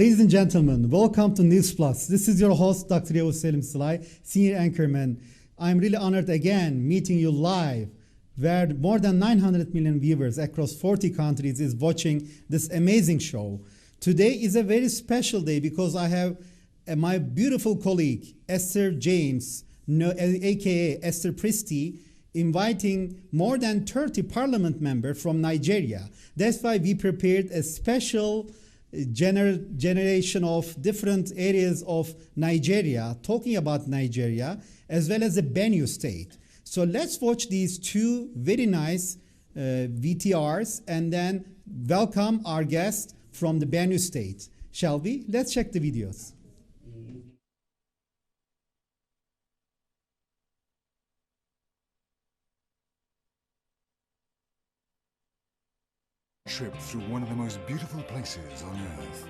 Ladies and gentlemen, welcome to News Plus. This is your host, Dr. Yavuz Selim Sılay, Senior Anchorman. I'm really honored again meeting you live, where more than 900 million viewers across 40 countries is watching this amazing show. Today is a very special day because I have my beautiful colleague, Esther James, aka Esther Pristi, inviting more than 30 parliament members from Nigeria. That's why we prepared a special generation of different areas of Nigeria, talking about Nigeria, as well as the Benue state. So let's watch these two very nice VTRs and then welcome our guest from the Benue state. Shall we? Let's check the videos. Trip through one of the most beautiful places on earth.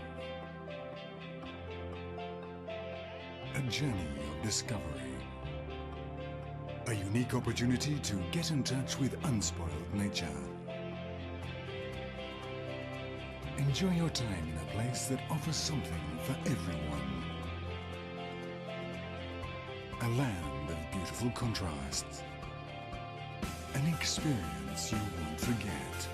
A journey of discovery. A unique opportunity to get in touch with unspoiled nature. Enjoy your time in a place that offers something for everyone. A land of beautiful contrasts. An experience you won't forget.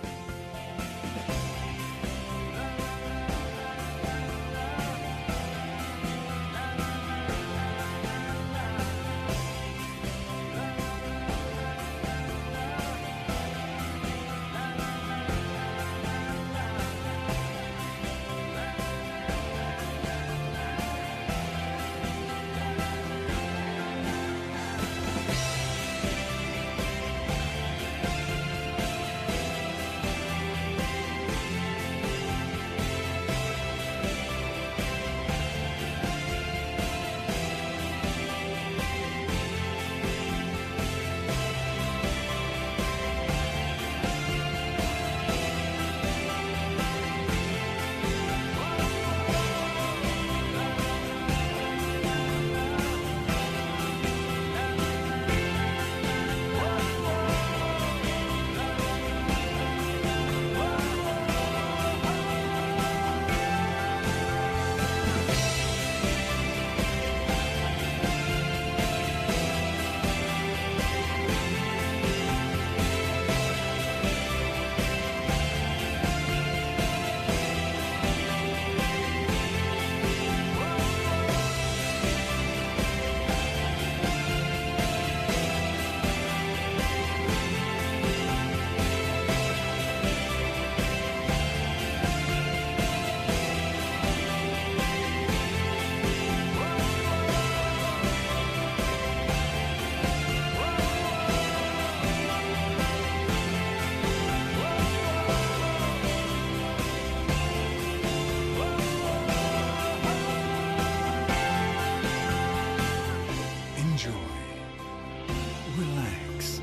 Relax,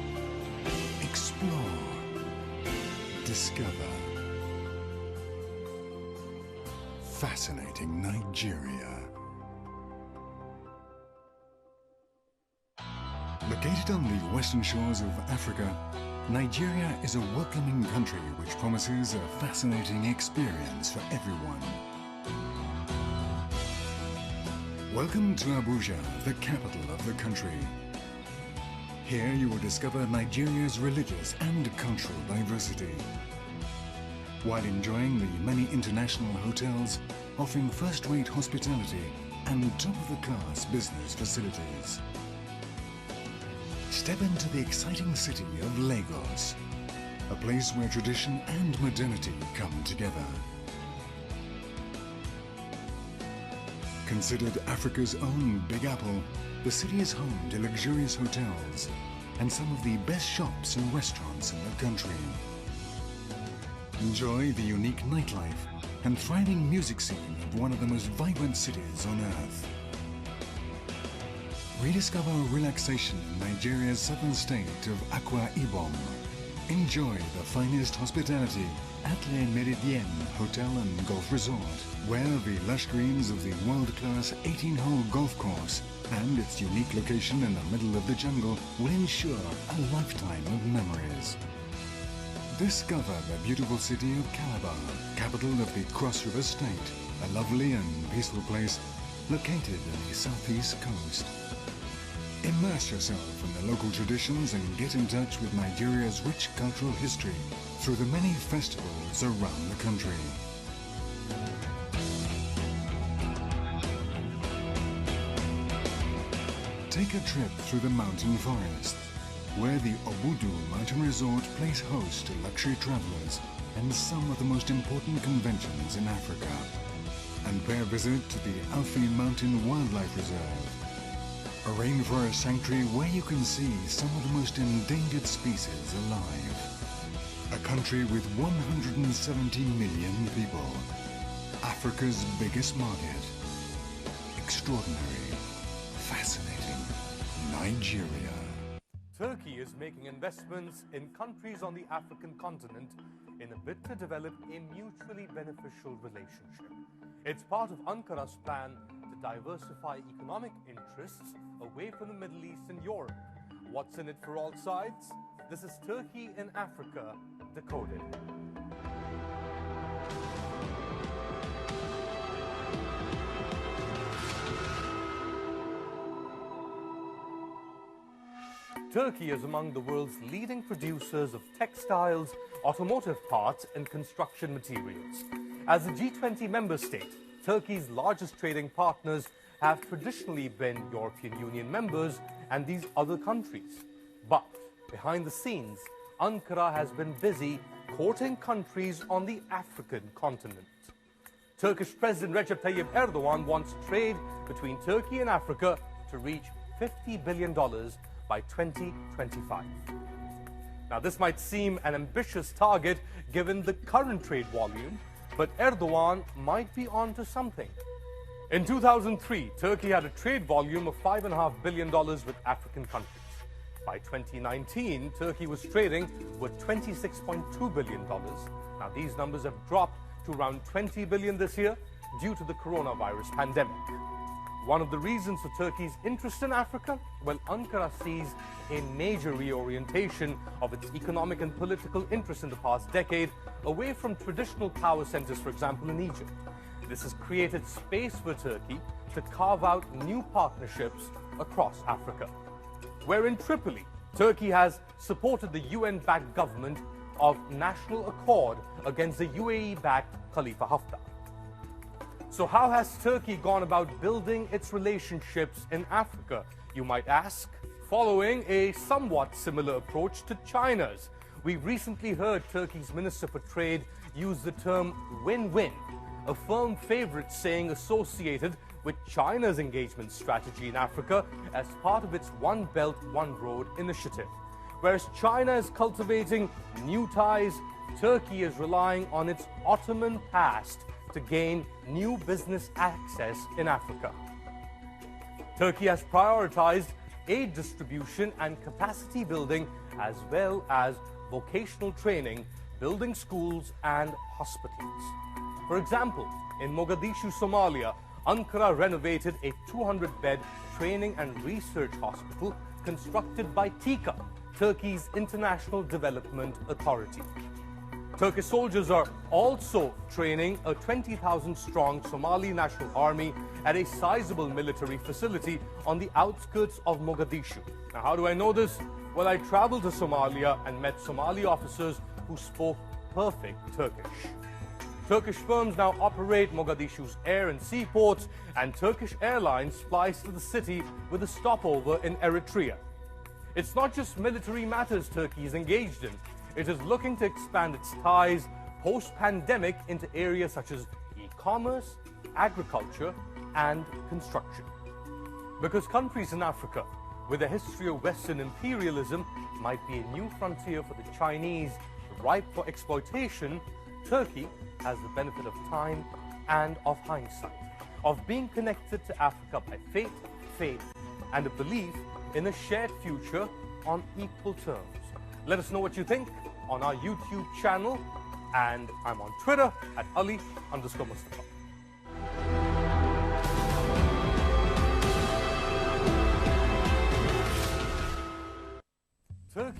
explore, discover. Fascinating Nigeria. Located on the western shores of Africa, Nigeria is a welcoming country which promises a fascinating experience for everyone. Welcome to Abuja, the capital of the country. Here you will discover Nigeria's religious and cultural diversity, while enjoying the many international hotels offering first-rate hospitality and top-of-the-class business facilities. Step into the exciting city of Lagos, a place where tradition and modernity come together. Considered Africa's own Big Apple, the city is home to luxurious hotels and some of the best shops and restaurants in the country. Enjoy the unique nightlife and thriving music scene of one of the most vibrant cities on earth. Rediscover relaxation in Nigeria's southern state of Akwa Ibom. Enjoy the finest hospitality at Le Méridien Hotel and Golf Resort, where the lush greens of the world-class 18-hole golf course and its unique location in the middle of the jungle will ensure a lifetime of memories. Discover the beautiful city of Calabar, capital of the Cross River State, a lovely and peaceful place located on the southeast coast. Immerse yourself in the local traditions and get in touch with Nigeria's rich cultural history through the many festivals around the country. Take a trip through the mountain forest, where the Obudu Mountain Resort plays host to luxury travelers and some of the most important conventions in Africa. And pay a visit to the Alfi Mountain Wildlife Reserve, a rainforest sanctuary where you can see some of the most endangered species alive. A country with 170 million people. Africa's biggest market. Extraordinary, fascinating Nigeria. Turkey is making investments in countries on the African continent in a bid to develop a mutually beneficial relationship. It's part of Ankara's plan to diversify economic interests away from the Middle East and Europe. What's in it for all sides? This is Turkey in Africa, Decoded. Turkey is among the world's leading producers of textiles, automotive parts, and construction materials. As a G20 member state, Turkey's largest trading partners have traditionally been European Union members and these other countries. But behind the scenes, Ankara has been busy courting countries on the African continent. Turkish President Recep Tayyip Erdogan wants trade between Turkey and Africa to reach $50 billion by 2025. Now, this might seem an ambitious target given the current trade volume, but Erdogan might be onto something. In 2003, Turkey had a trade volume of $5.5 billion with African countries. By 2019, Turkey was trading with $26.2 billion. Now, these numbers have dropped to around $20 billion this year due to the coronavirus pandemic. One of the reasons for Turkey's interest in Africa? Well, Ankara sees a major reorientation of its economic and political interests in the past decade away from traditional power centers, for example, in Egypt. This has created space for Turkey to carve out new partnerships across Africa. Where in Tripoli, Turkey has supported the UN-backed government of national accord against the UAE-backed Khalifa Haftar. So how has Turkey gone about building its relationships in Africa, you might ask? Following a somewhat similar approach to China's. We recently heard Turkey's Minister for Trade use the term win-win, a firm favorite saying associated with China's engagement strategy in Africa as part of its One Belt, One Road initiative. Whereas China is cultivating new ties, Turkey is relying on its Ottoman past to gain new business access in Africa. Turkey has prioritized aid distribution and capacity building as well as vocational training, building schools and hospitals. For example, in Mogadishu, Somalia, Ankara renovated a 200-bed training and research hospital constructed by TİKA, Turkey's International Development Authority. Turkish soldiers are also training a 20,000-strong Somali National Army at a sizable military facility on the outskirts of Mogadishu. Now, how do I know this? Well, I traveled to Somalia and met Somali officers who spoke perfect Turkish. Turkish firms now operate Mogadishu's air and seaports, and Turkish Airlines flies to the city with a stopover in Eritrea. It's not just military matters Turkey is engaged in. It is looking to expand its ties post-pandemic into areas such as e-commerce, agriculture, and construction. Because countries in Africa with a history of Western imperialism might be a new frontier for the Chinese ripe for exploitation, Turkey has the benefit of time and of hindsight, of being connected to Africa by faith, and a belief in a shared future on equal terms. Let us know what you think on our YouTube channel, and I'm on Twitter at Ali_Mustafa.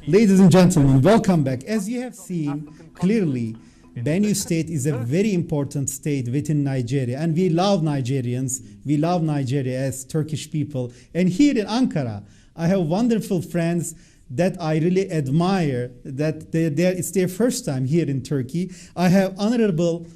Ladies and gentlemen, welcome back. As you have seen clearly, Benue state is a very important state within Nigeria, and we love Nigerians. We love Nigeria as Turkish people. And here in Ankara, I have wonderful friends that I really admire, that it's their first time here in Turkey. I have Honorable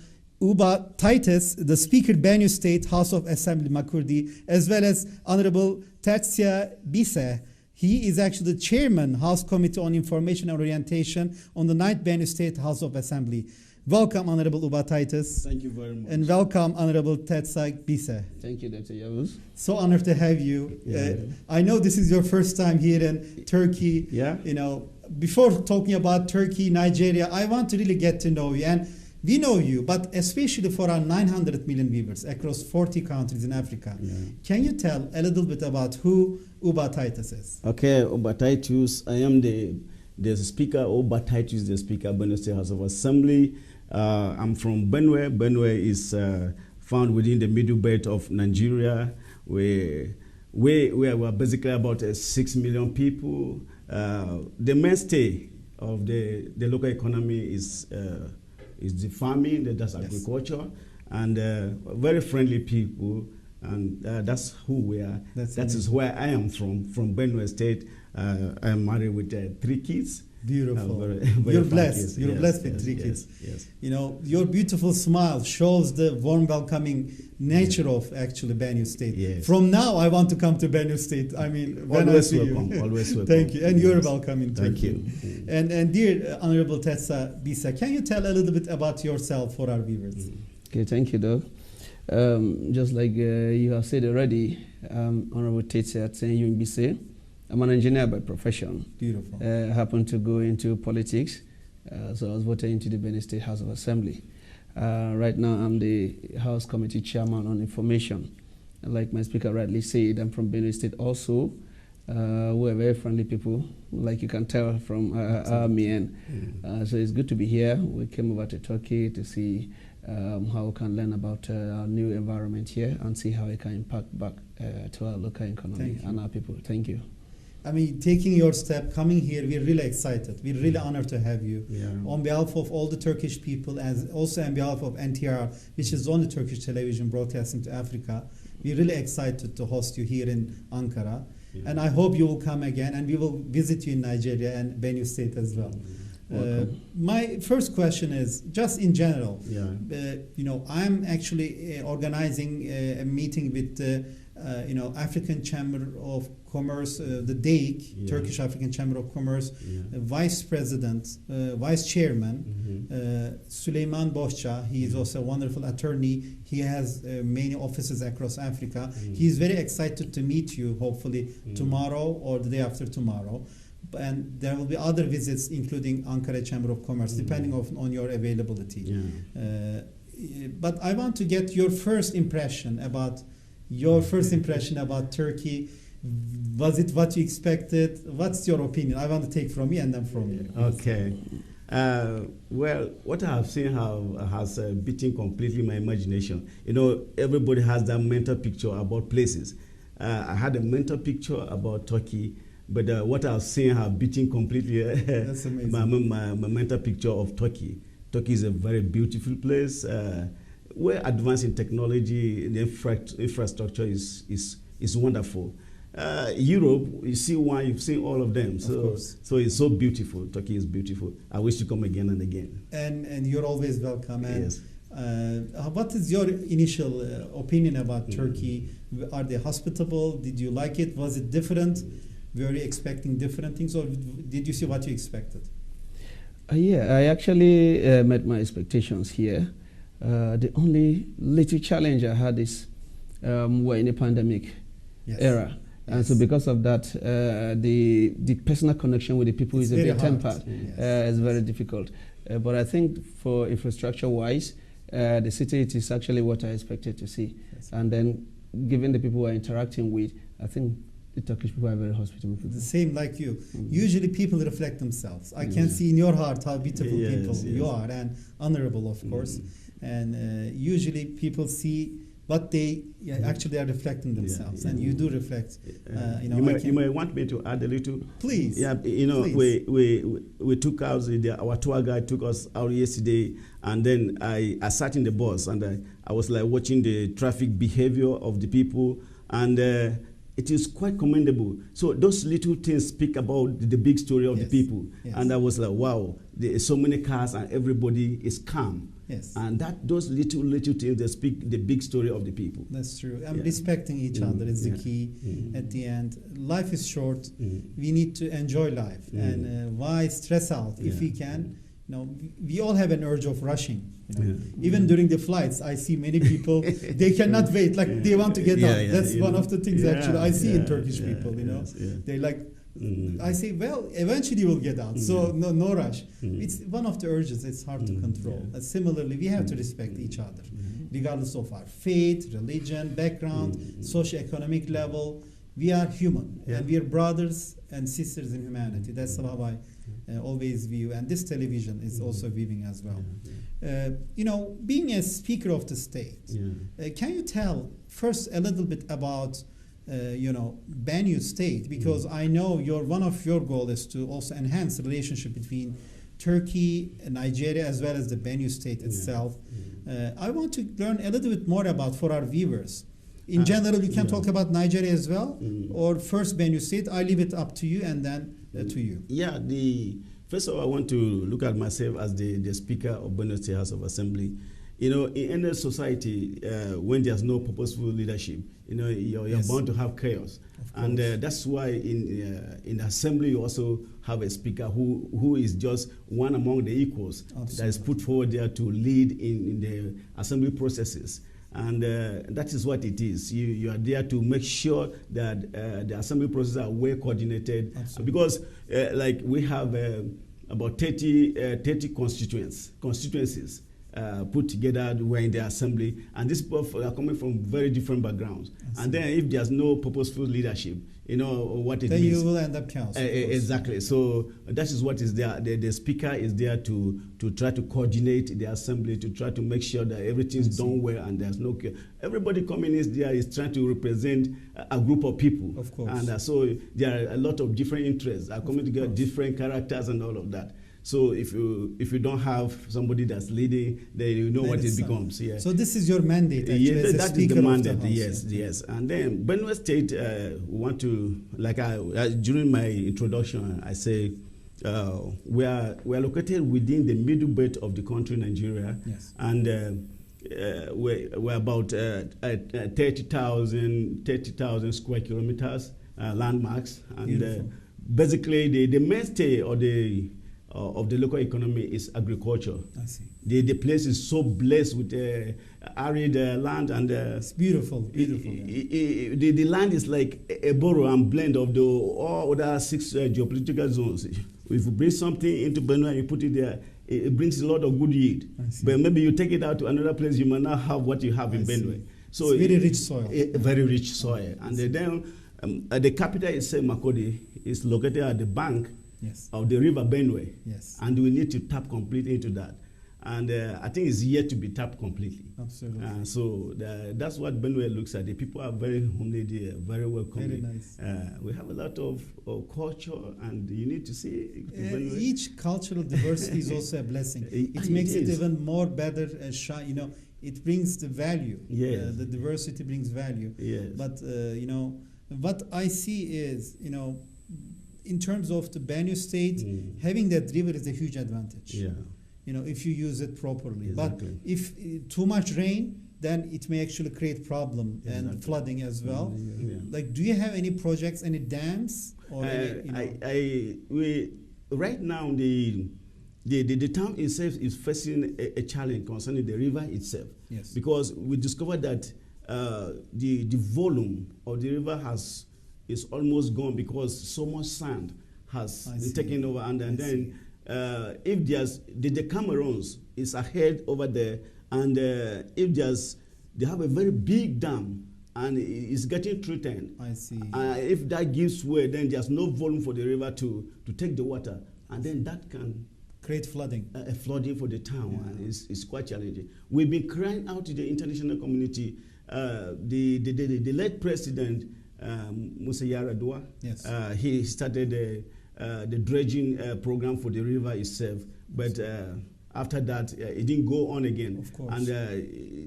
Uba Titus, the Speaker Benue State House of Assembly Makurdi, as well as Honorable Tetsia Bise. He is actually the Chairman, House Committee on Information and Orientation on the 9th Benue State House of Assembly. Welcome, Honorable Uba Titus. Thank you very much. And welcome, Honorable Tetsia Bise. Thank you, Dr. Yavuz. So honored to have you. Yeah. I know this is your first time here in Turkey. Yeah. You know, before talking about Turkey, Nigeria, I want to really get to know you. And we know you, but especially for our 900 million viewers across 40 countries in Africa. Yeah. Can you tell a little bit about who Uba Titus is? Okay, Uba Titus, I am the Speaker. Uba Titus, the Speaker of Benue State House of Assembly. I'm from Benue. Benue is found within the middle belt of Nigeria. We are basically about 6 million people. The mainstay of the local economy is the farming, that's agriculture, and very friendly people, and that's who we are. That is where I am from Benue State. I am married with 3 kids. Beautiful. Very You're blessed. kids. You're Yes, blessed with yes, 3 yes, kids. Yes. You know, your beautiful smile shows the warm, welcoming nature of actually Benue State. Yes. From now, I want to come to Benue State. I mean, when Always I see welcome. you. Always welcome. Thank you, and you're Yes. welcome in Thank Turkey. you. And dear Honorable Tetsia Bise, can you tell a little bit about yourself for our viewers? Okay, thank you, Doug. Just like you have said already, Honorable Tetsia Bise. I'm an engineer by profession. Beautiful. I happened to go into politics, so I was voted into the Benue State House of Assembly. Right now, I'm the House Committee Chairman on Information. And like my speaker rightly said, I'm from Benue State also. We're very friendly people, like you can tell from our mien. So it's good to be here. We came over to Turkey to see how we can learn about our new environment here and see how it can impact back to our local economy and our people. Thank you. I mean, taking your step, coming here, we're really excited. We're really honored to have you. Yeah. On behalf of all the Turkish people, and also on behalf of NTR, which is the only Turkish television broadcasting to Africa, we're really excited to host you here in Ankara. Yeah. And I hope you will come again, and we will visit you in Nigeria and Benue State as well. My first question is, just in general, you know, I'm actually organizing a meeting with African Chamber of Commerce, the DEIC, Turkish African Chamber of Commerce, Vice President, Vice Chairman, Süleyman Boşça. He is also a wonderful attorney. He has many offices across Africa. He is very excited to meet you, hopefully tomorrow or the day after tomorrow. And there will be other visits, including Ankara Chamber of Commerce, depending on your availability. But I want to get your first impression about Turkey. Was it what you expected? What's your opinion? I want to take from you and then from you. Okay. Well, what I have seen has beaten completely my imagination. You know, everybody has that mental picture about places. I had a mental picture about Turkey, but what I've seen have beaten completely That's amazing. my mental picture of Turkey. Turkey is a very beautiful place. We're advanced in technology. The infrastructure is wonderful. Europe, you've seen all of them. So it's so beautiful. Turkey is beautiful. I wish to come again and again. And you're always welcome. And yes. What is your initial opinion about Turkey? Are they hospitable? Did you like it? Was it different? Were you expecting different things, or did you see what you expected? Yeah, I actually met my expectations here. The only little challenge I had is we're in a pandemic era. And so because of that, the personal connection with the people is a bit tempered. It's very difficult. But I think for infrastructure-wise, the city, it is actually what I expected to see. And then given the people we're interacting with, I think the Turkish people are very hospitable people. The same like you. Usually people reflect themselves. I can see in your heart how beautiful people you are, and honorable, of course. And usually people see but they actually are reflecting themselves, and you do reflect. You may want me to add a little. Please. Yeah, please. we took out our tour guide took us out yesterday, and then I sat in the bus and I was like watching the traffic behavior of the people, and it is quite commendable. So those little things speak about the big story of the people, and I was like, wow, there are so many cars and everybody is calm. Yes. And those little things, they speak the big story of the people. That's true. Respecting each other is the key at the end. Life is short. We need to enjoy life. And why stress out if we can? We all have an urge of rushing. Even during the flights, I see many people, they cannot wait. Like they want to get out. That's one of the things actually I see in Turkish people, They like, I say, well, eventually we'll get out. So no rush. It's one of the urges. It's hard to control. Similarly, we have to respect each other, regardless of our faith, religion, background, socioeconomic level. We are human, and we are brothers and sisters in humanity. That's how I always view, and this television is also viewing as well. Being a speaker of the state, can you tell first a little bit about Benue state, because I know one of your goals is to also enhance the relationship between Turkey, Nigeria, as well as the Benue state itself. I want to learn a little bit more about for our viewers. In general, you can talk about Nigeria as well, or first Benue state. I leave it up to you, and then to you. Yeah, first of all, I want to look at myself as the Speaker of Benue State House of Assembly. In any society, when there's no purposeful leadership, you're bound to have chaos. And that's why in the assembly you also have a speaker who is just one among the equals that is put forward there to lead in the assembly processes. And that is what it is. You are there to make sure that the assembly processes are well coordinated. Because like we have about 30 constituencies put together. We're in the assembly, and these people are coming from very different backgrounds. And then if there's no purposeful leadership, what it means. Then you will end up chaos. Exactly. So that is what is there. The speaker is there to try to coordinate the assembly, to try to make sure that everything's done well and there's no chaos. Everybody coming in there is trying to represent a group of people. Of course. And so there are a lot of different interests are coming together, different characters and all of that. So if you don't have somebody that's leading, then you know what it becomes. Yeah. So this is your mandate. Actually, yes, as that is the mandate. Yes. And then Benue State want to, like during my introduction, I say we are located within the middle belt of the country, Nigeria, and we're about 30,000 square kilometers landmarks, and basically the mainstay of the local economy is agriculture. I see. The place is so blessed with arid land, and it's beautiful. The land is like a borrow and blend of all other 6 geopolitical zones. If you bring something into Benue and you put it there, it brings a lot of good yield. But maybe you take it out to another place, you might not have what you have in Benue. So it's very rich soil. Very rich soil. And then the capital itself, Makodi, is located at the bank of the river Benue. And we need to tap completely into that. And I think it's yet to be tapped completely. Absolutely. So that's what Benue looks at. The people are very homely, very welcoming. Very nice. We have a lot of culture, and you need to see each cultural diversity is also a blessing. It makes it even more better. It brings the value. The diversity brings value. But what I see is in terms of the Benue state, having that river is a huge advantage. If you use it properly. But if too much rain, then it may actually create problem and flooding as well. Like, do you have any projects, any dams? Or right now the town itself is facing a challenge concerning the river itself. Because we discovered that the volume of the river is almost gone because so much sand has been taken over, and then if there's the Cameroons is ahead over there, and if they have a very big dam and it's getting threatened. If that gives way, then there's no volume for the river to take the water, and then that can create flooding. Flooding for the town, and it's quite challenging. We've been crying out to the international community the late president, Musa Yaradua, Yes. He started the dredging program for the river itself, but after that, it didn't go on again. Of course. And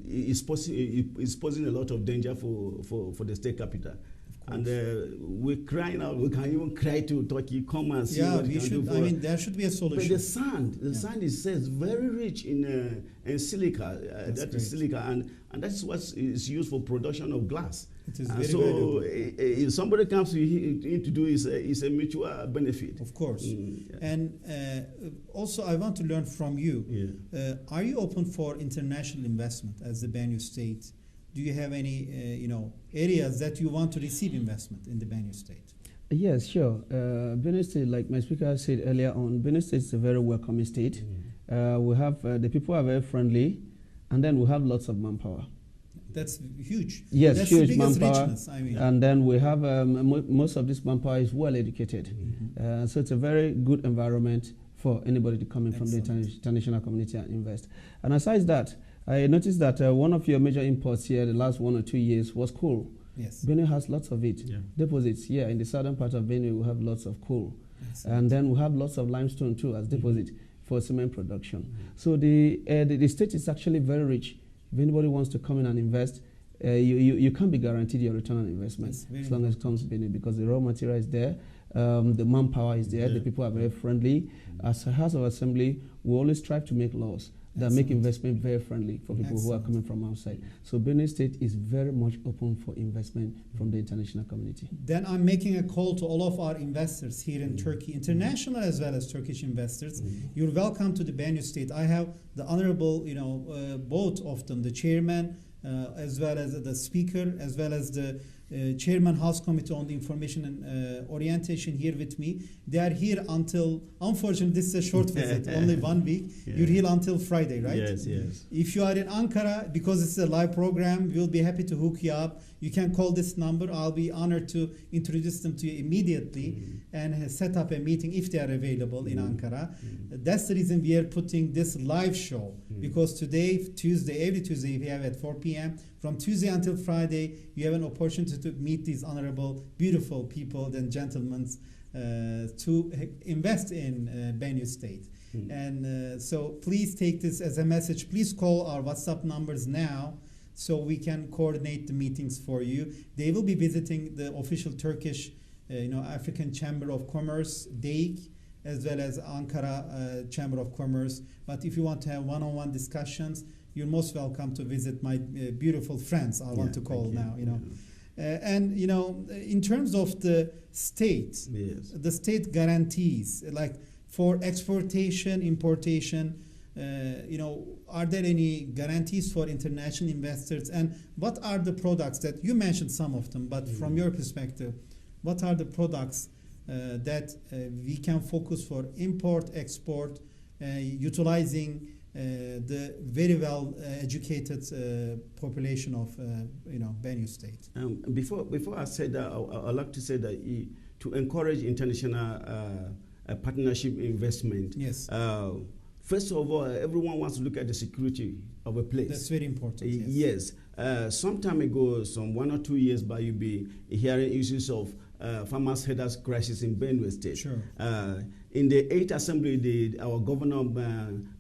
it's posing a lot of danger for the state capital. And we're crying out. We can even cry to Turkey, come and see what we can do for us. I mean, there should be a solution. But the sand is very rich in silica. That is silica, and that's what is used for production of glass. It is and very so valuable. If somebody comes to do is a mutual benefit. Of course. Yeah. And also, I want to learn from you. Yeah. Are you open for international investment as the Benue state? Do you have any, areas that you want to receive investment in the Benue state? Yes, sure. Benue State, like my speaker said earlier on, Benue State is a very welcoming state. We have, the people are very friendly, and then we have lots of manpower. That's huge. Yes, that's huge the biggest manpower. richness, I mean. And then we have, most of this manpower is well educated. So it's a very good environment for anybody to come in from the international community and invest. And aside that, I noticed that one of your major imports here the last 1 or 2 years was coal. Yes. Benue has lots of it. Yeah. Deposits here in the southern part of Benue, we have lots of coal. Excellent. And then we have lots of limestone too as deposit for cement production. So the state is actually very rich. If anybody wants to come in and invest, you can't be guaranteed your return on investment as long as it comes to Benue, because the raw material is there, the manpower is there, the people are very friendly. As a House of Assembly, we always strive to make laws that make investment very friendly for people who are coming from outside. So Benue State is very much open for investment from the international community. Then I'm making a call to all of our investors here in Turkey, international as well as Turkish investors. You're welcome to the Benue State. I have the honorable, both of them, the chairman, as well as the speaker, as well as the Chairman House Committee on the Information and Orientation here with me. They are here until, unfortunately, this is a short visit, only 1 week. Yeah. You're here until Friday, right? Yes, yes. If you are in Ankara, because it's a live program, we'll be happy to hook you up. You can call this number. I'll be honored to introduce them to you immediately and set up a meeting if they are available in Ankara. That's the reason we are putting this live show, because today, Tuesday, every Tuesday we have at 4 p.m. From Tuesday until Friday, you have an opportunity to meet these honorable, beautiful people and gentlemen to invest in Benue State. And so please take this as a message. Please call our WhatsApp numbers now so we can coordinate the meetings for you. They will be visiting the official Turkish, African Chamber of Commerce, DEIK, as well as Ankara Chamber of Commerce. But if you want to have one-on-one discussions, you're most welcome to visit my beautiful friends. I want to call now, and in terms of the state, the state guarantees, like for exportation, importation, are there any guarantees for international investors? And what are the products that you mentioned some of them, but from your perspective, what are the products that we can focus for import, export, utilizing the very well educated population of Benue State? Before I say that, I'd like to say that to encourage international partnership investment. Yes. First of all, everyone wants to look at the security of a place. That's very important. Yes. Some time ago, some 1 or 2 years back, you'll be hearing issues of farmers' headers crisis in Benue State. Sure. In the 8th Assembly, our governor,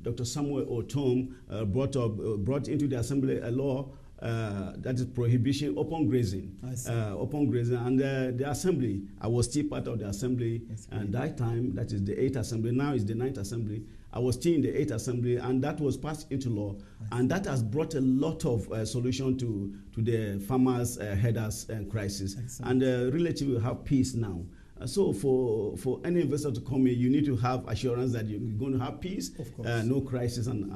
Dr. Samuel Otom, brought into the Assembly a law that is prohibition open grazing. I see. Open grazing. And the Assembly, I was still part of the Assembly at that time, that is the 8th Assembly. Now it's the 9th Assembly. I was still in the 8th Assembly, and that was passed into law. And that has brought a lot of solution to the farmers' headers crisis. Excellent. And relatively we have peace now. So for any investor to come in, you need to have assurance that you're going to have peace, Of course. no crisis, and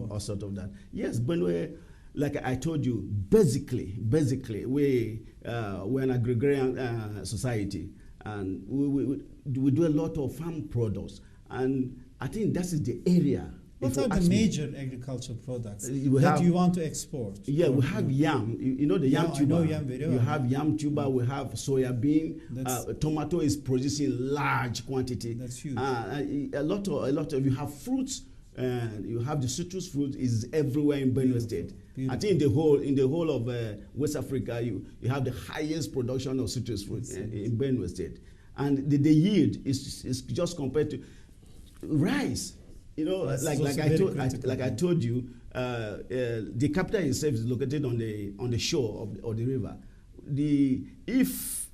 all sort of that. Yes, Benue, like I told you, basically, we're an agrarian society, and we do a lot of farm products, and I think that is the area. What are the major agricultural products that you want to export? Yeah, we have yam. You know the yam tuber. I know yam very well. You have yam tuber. We have soya bean. Tomato is producing large quantity. That's huge. A lot of you have fruits. and you have the citrus fruit is everywhere in Benue State. Beautiful. I think in the whole of West Africa, you have the highest production of citrus fruit in Benue State, and the yield is just compared to rice. You know, like I told you, the capital itself is located on the shore of the river. If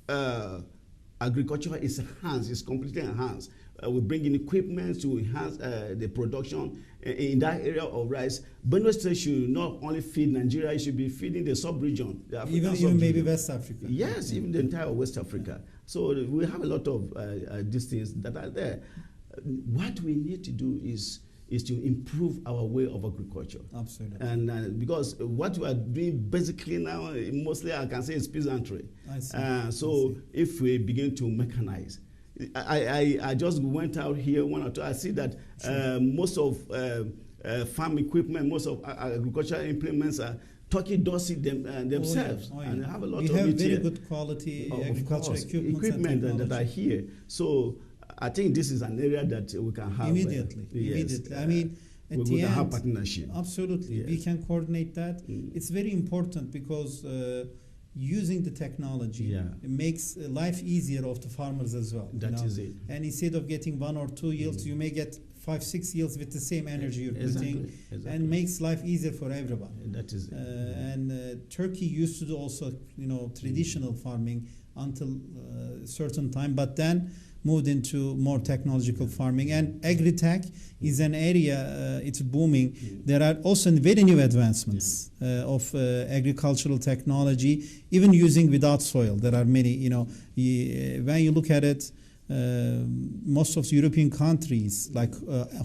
agriculture is enhanced, is completely enhanced, we bring in equipment to enhance the production in that area of rice. Benue State should not only feed Nigeria, it should be feeding the sub-region. Even maybe West Africa. Yes, even the entire West Africa. So we have a lot of these things that are there. What we need to do is to improve our way of agriculture. Absolutely. And because what we are doing basically now, mostly I can say is peasantry. I see. So if we begin to mechanize, I just went out here one or two. I see that most of farm equipment, most of agricultural implements are Turkey does it themselves, and they have a lot of it here. We have very good quality agricultural equipment that are here. So I think this is an area that we can have immediately. I mean, at the end, have partnership. Absolutely, Yes. we can coordinate that. It's very important because using the technology it makes life easier of the farmers as well. That is it. And instead of getting 1 or 2 yields, you may get 5-6 yields with the same energy you're putting, and makes life easier for everyone. That is it. And Turkey used to do also, traditional farming until a certain time, but then moved into more technological farming. And agri-tech is an area, it's booming. There are also very new advancements of agricultural technology, even using without soil. There are many, when you look at it, most of the European countries, like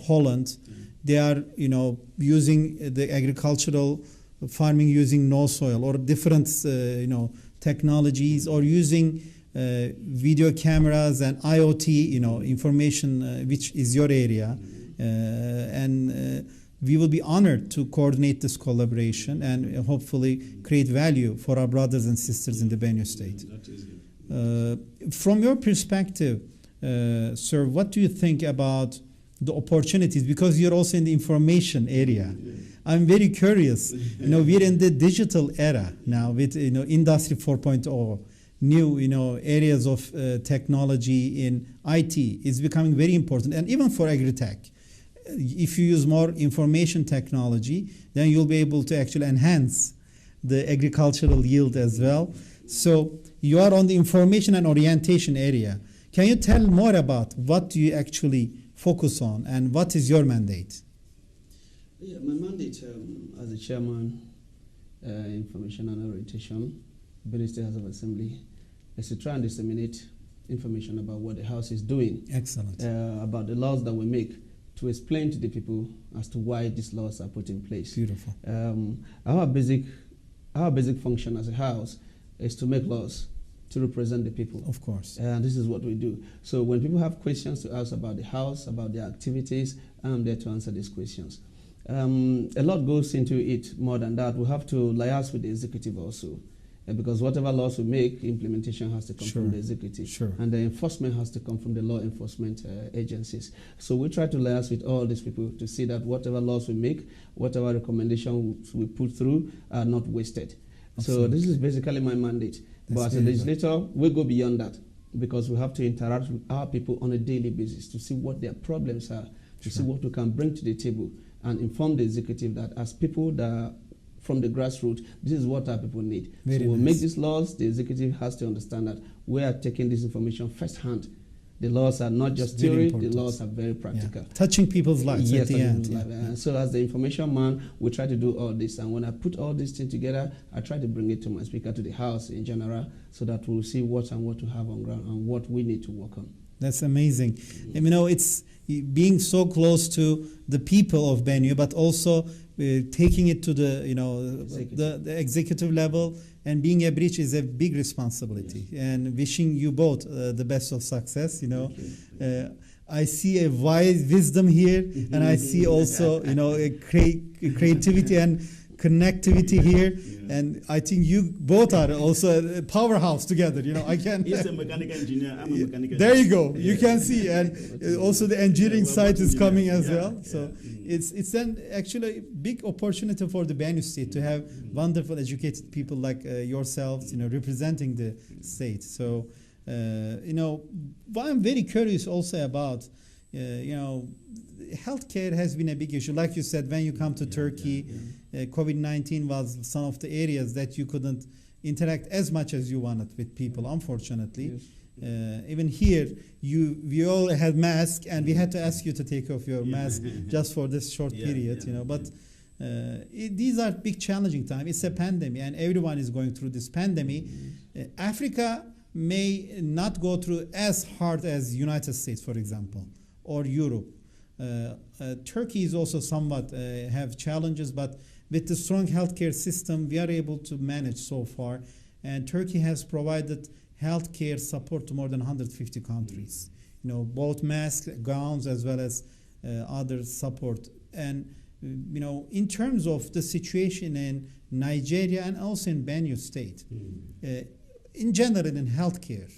Holland, they are, using the agricultural farming using no soil or different, technologies, or using video cameras and IoT, information, which is your area. And we will be honored to coordinate this collaboration and hopefully create value for our brothers and sisters in the Benue State. From your perspective, sir, what do you think about the opportunities? Because you're also in the information area. I'm very curious. We're in the digital era now with Industry 4.0. New areas of technology in IT is becoming very important, and even for agri-tech. If you use more information technology, then you'll be able to actually enhance the agricultural yield as well. So you are on the information and orientation area. Can you tell more about what do you actually focus on and what is your mandate? Yeah, my mandate as the chairman, information and orientation, Benue State House of Assembly, is to try and disseminate information about what the House is doing. Excellent. About the laws that we make, to explain to the people as to why these laws are put in place. Beautiful. Our basic function as a House is to make laws to represent the people. Of course. And this is what we do. So when people have questions to ask about the House, about their activities, I'm there to answer these questions. A lot goes into it more than that. We have to liaise with the executive also. Because whatever laws we make, implementation has to come from the executive. And the enforcement has to come from the law enforcement agencies. So we try to liaise with all these people to see that whatever laws we make, whatever recommendations we put through are not wasted. Absolutely. So this is basically my mandate. But as a legislator, we go beyond that because we have to interact with our people on a daily basis to see what their problems are, to see what we can bring to the table, and inform the executive that as people that are from the grassroots, this is what our people need. So we'll make these laws. The executive has to understand that we are taking this information firsthand. The laws are not just theory, the laws are very practical. Touching people's lives at the end. And so as the information man, we try to do all this. And when I put all these things together, I try to bring it to my speaker, to the House in general, so that we'll see what to have on ground and what we need to work on. That's amazing. It's being so close to the people of Benue, but also taking it to the executive level, and being a bridge is a big responsibility. And wishing you both the best of success. I see a wise wisdom here, and I see also a creativity and connectivity here, and I think you both are also a powerhouse together. You know, I can. He's a mechanical engineer. I'm a mechanical. There engineer. you go. You can see, and also the engineering side is coming as well. So it's an actually big opportunity for the Benue state to have wonderful, educated people like yourselves, you know, representing the state. So, you know, what I'm very curious also about, you know, healthcare has been a big issue. Like you said, when you come to Turkey, COVID-19 was some of the areas that you couldn't interact as much as you wanted with people, unfortunately. Yes. Even here, we all had masks, and we had to ask you to take off your mask just for this short period, you know. But these are big challenging times. It's a pandemic, and everyone is going through this pandemic. Africa may not go through as hard as United States, for example, or Europe. Turkey is also somewhat have challenges, but with the strong healthcare system, we are able to manage so far. And Turkey has provided healthcare support to more than 150 countries. You know, both masks, gowns, as well as other support. And you know, in terms of the situation in Nigeria and also in Benue State, in general in healthcare,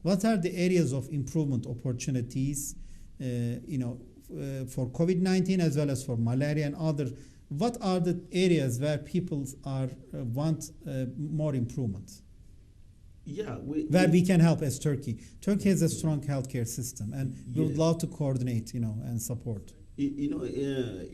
what are the areas of improvement opportunities? You know, for COVID-19 as well as for malaria and other, what are the areas where people are want more improvement? Where we can help as Turkey. Turkey has a strong healthcare system, and we would love to coordinate, you know, and support. You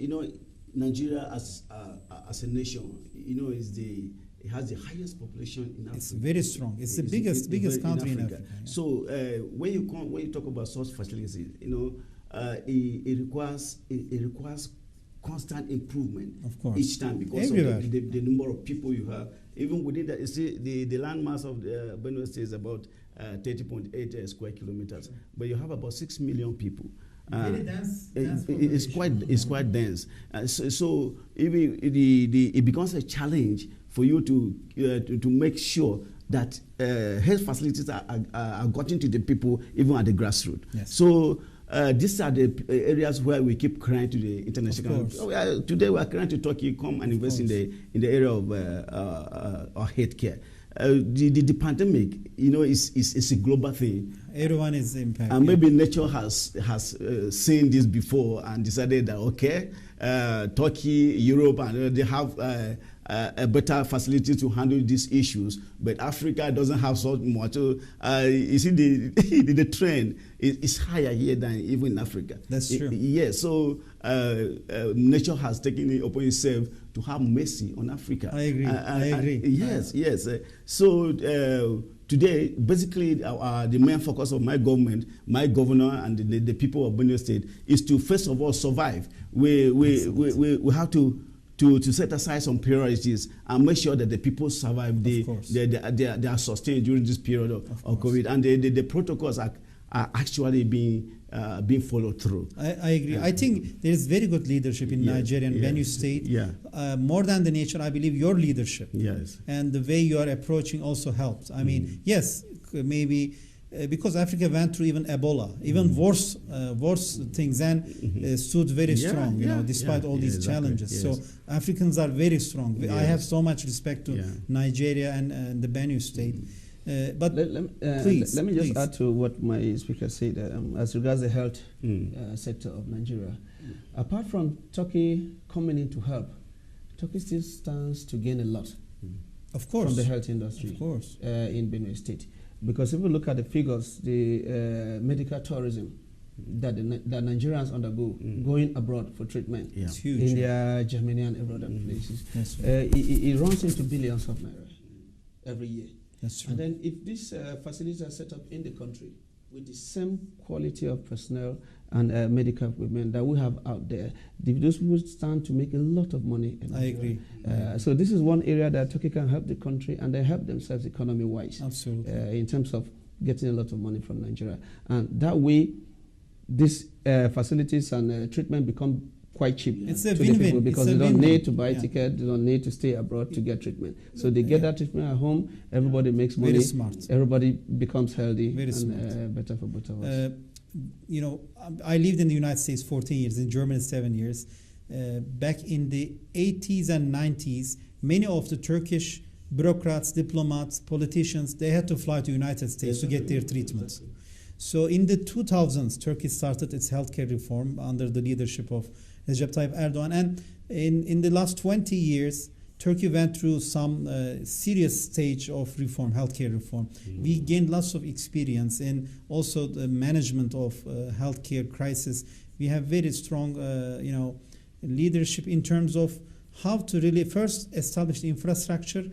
know, Nigeria as a nation, you know, it has the highest population in Africa. It's very strong. It's the biggest country in Africa. Yeah. So when you talk about such facilities, you know, it requires constant improvement, of course, each time, because of the number of people you have. Even within that, you see, the landmass of the Benue State is about 30.8 square kilometers, but you have about 6 million people. Very dense it's quite dense. So it becomes a challenge for you to make sure that health facilities are gotten to the people even at the grassroots. Yes. So these are the areas where we keep crying to the international. Today we are crying to Turkey, come and invest in the area of healthcare. The pandemic, you know, is a global thing. Everyone is impacted. And maybe nature has seen this before and decided that, okay, Turkey, Europe, and they have a better facility to handle these issues, but Africa doesn't have so much. So, you see, the trend is higher here than even in Africa. That's true. Yes, so nature has taken it upon itself to have mercy on Africa. I agree. I agree. Yes. So today, basically, the main focus of my government, my governor, and the people of Benue State is to first of all survive. We have to set aside some priorities and make sure that the people survive. They are sustained during this period of COVID, and the protocols are actually being followed through. I agree. I think there is very good leadership in Nigeria and Benue State. More than the nature, I believe your leadership and the way you are approaching also helped. I mean, yes, maybe because Africa went through even Ebola, even worse things, and stood very strong, you know, despite all these challenges. So Africans are very strong. I have so much respect to Nigeria and the Benue State. But please, let me just add to what my speaker said as regards the health sector of Nigeria. Apart from Turkey coming in to help, Turkey still stands to gain a lot, of course, from the health industry, of course, in Benue State. Because if we look at the figures, the medical tourism that Nigerians undergo going abroad for treatment, it's huge. India, Germany, and every other places, it runs into billions of naira every year. That's true. And then if these facilities are set up in the country with the same quality of personnel and medical equipment that we have out there, those people stand to make a lot of money. I agree. So this is one area that Turkey can help the country, and they help themselves economy-wise. Absolutely. In terms of getting a lot of money from Nigeria. And that way, these facilities and treatment become quite cheap to the people, because they don't need to buy tickets, they don't need to stay abroad to get treatment. So they get that treatment at home, everybody makes money, very smart. Everybody becomes healthy, very and better for both of us. You know, I lived in the United States 14 years, in Germany 7 years. back in the 80s and 90s, many of the Turkish bureaucrats, diplomats, politicians, they had to fly to United States to get their treatments. So in the 2000s, Turkey started its healthcare reform under the leadership of Recep Tayyip Erdogan. And in the last 20 years, Turkey went through some serious stage of reform, healthcare reform. We gained lots of experience in also the management of healthcare crisis. We have very strong, leadership in terms of how to really first establish the infrastructure,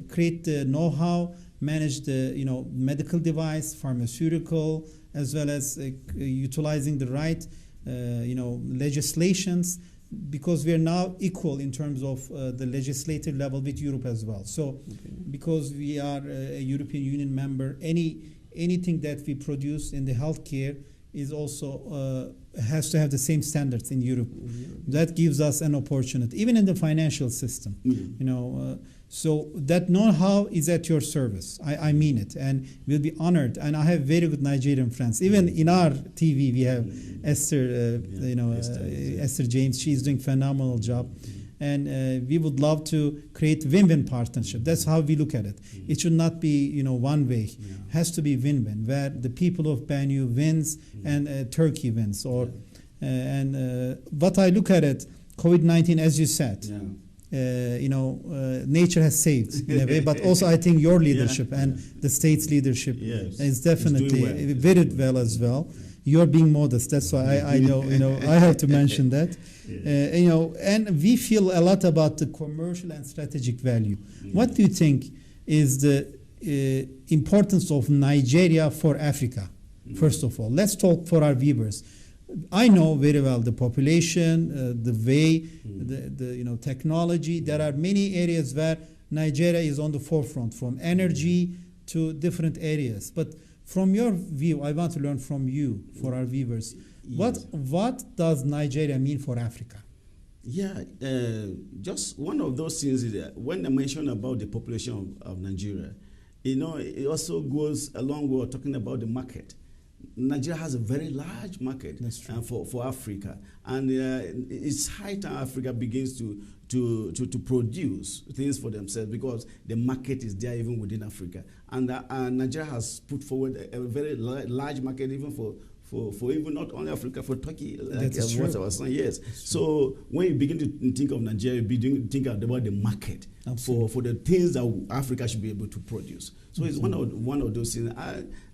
create the know-how, manage the medical device, pharmaceutical, as well as utilizing the right legislations, because we are now equal in terms of the legislative level with Europe as well. So because we are a European Union member, anything that we produce in the healthcare is also has to have the same standards in Europe. That gives us an opportunity, even in the financial system. So that know-how is at your service. I mean it, and we'll be honored. And I have very good Nigerian friends. Even in our TV, we have Esther, Esther James. She's doing a phenomenal job. And we would love to create win-win partnership. That's how we look at it. It should not be, one way. It has to be win-win, where the people of Benue wins and Turkey wins. And what I look at it, COVID-19, as you said, nature has saved in a way, but also I think your leadership and the state's leadership is definitely very well as well. You're being modest. That's why I know. I have to mention that. And we feel a lot about the commercial and strategic value. What do you think is the importance of Nigeria for Africa? First of all, let's talk for our viewers. I know very well the population, the way, the technology. There are many areas where Nigeria is on the forefront, from energy to different areas. But from your view, I want to learn from you, for our viewers. What does Nigeria mean for Africa? Just one of those things is that when I mention about the population of Nigeria, it also goes along with talking about the market. Nigeria has a very large market for Africa, and it's high time Africa begins to produce things for themselves, because the market is there even within Africa, and Nigeria has put forward a very large market even for even not only Africa, for Turkey, like what I was saying. Yes. So when you begin to think of Nigeria, you begin to think about the market for the things that Africa should be able to produce. So it's one of those things.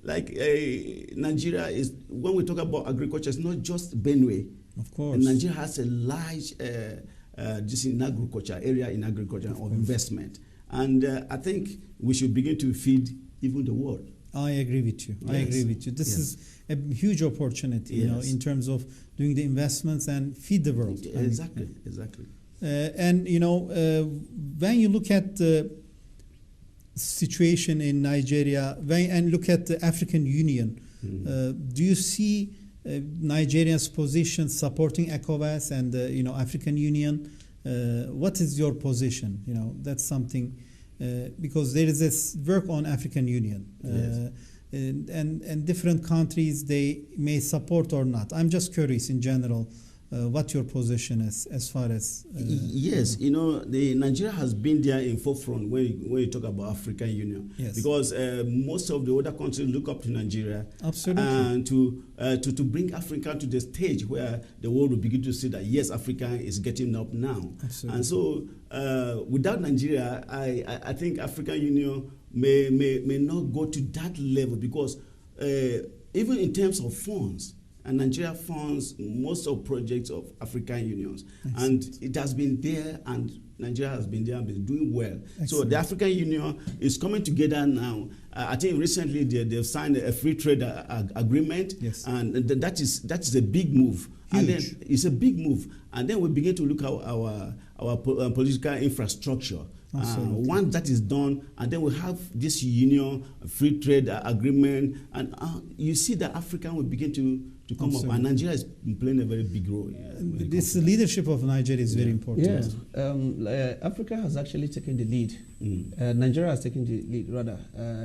Nigeria is, when we talk about agriculture, it's not just Benue. Of course. And Nigeria has a large in agriculture, area in agriculture of investment. And I think we should begin to feed even the world. I agree with you. Yes. I agree with you. This is a huge opportunity, in terms of doing the investments and feed the world. Exactly. And when you look at the situation in Nigeria and look at the African Union, do you see Nigeria's position supporting ECOWAS and the African Union? What is your position? That's something. Because there is this work on African Union, and different countries, they may support or not. I'm just curious in general what your position is as far as... the Nigeria has been there in forefront when you talk about African Union. Yes. Because most of the other countries look up to Nigeria. Absolutely. And to bring Africa to the stage where the world will begin to see that, yes, Africa is getting up now. Absolutely. And so without Nigeria, I think African Union may not go to that level, because even in terms of funds, and Nigeria funds most of projects of African unions. And it has been there, and Nigeria has been there and been doing well. Excellent. So the African Union is coming together now. I think recently they've signed a free trade agreement, and that is a big move. Huge. And then it's a big move. And then we begin to look at our political infrastructure. Once that is done, and then we have this union, free trade agreement, and you see that Africa will begin to to come up. And Nigeria is playing a very big role. This leadership of Nigeria is very important. Yeah, Africa has actually taken the lead. Nigeria has taken the lead, rather,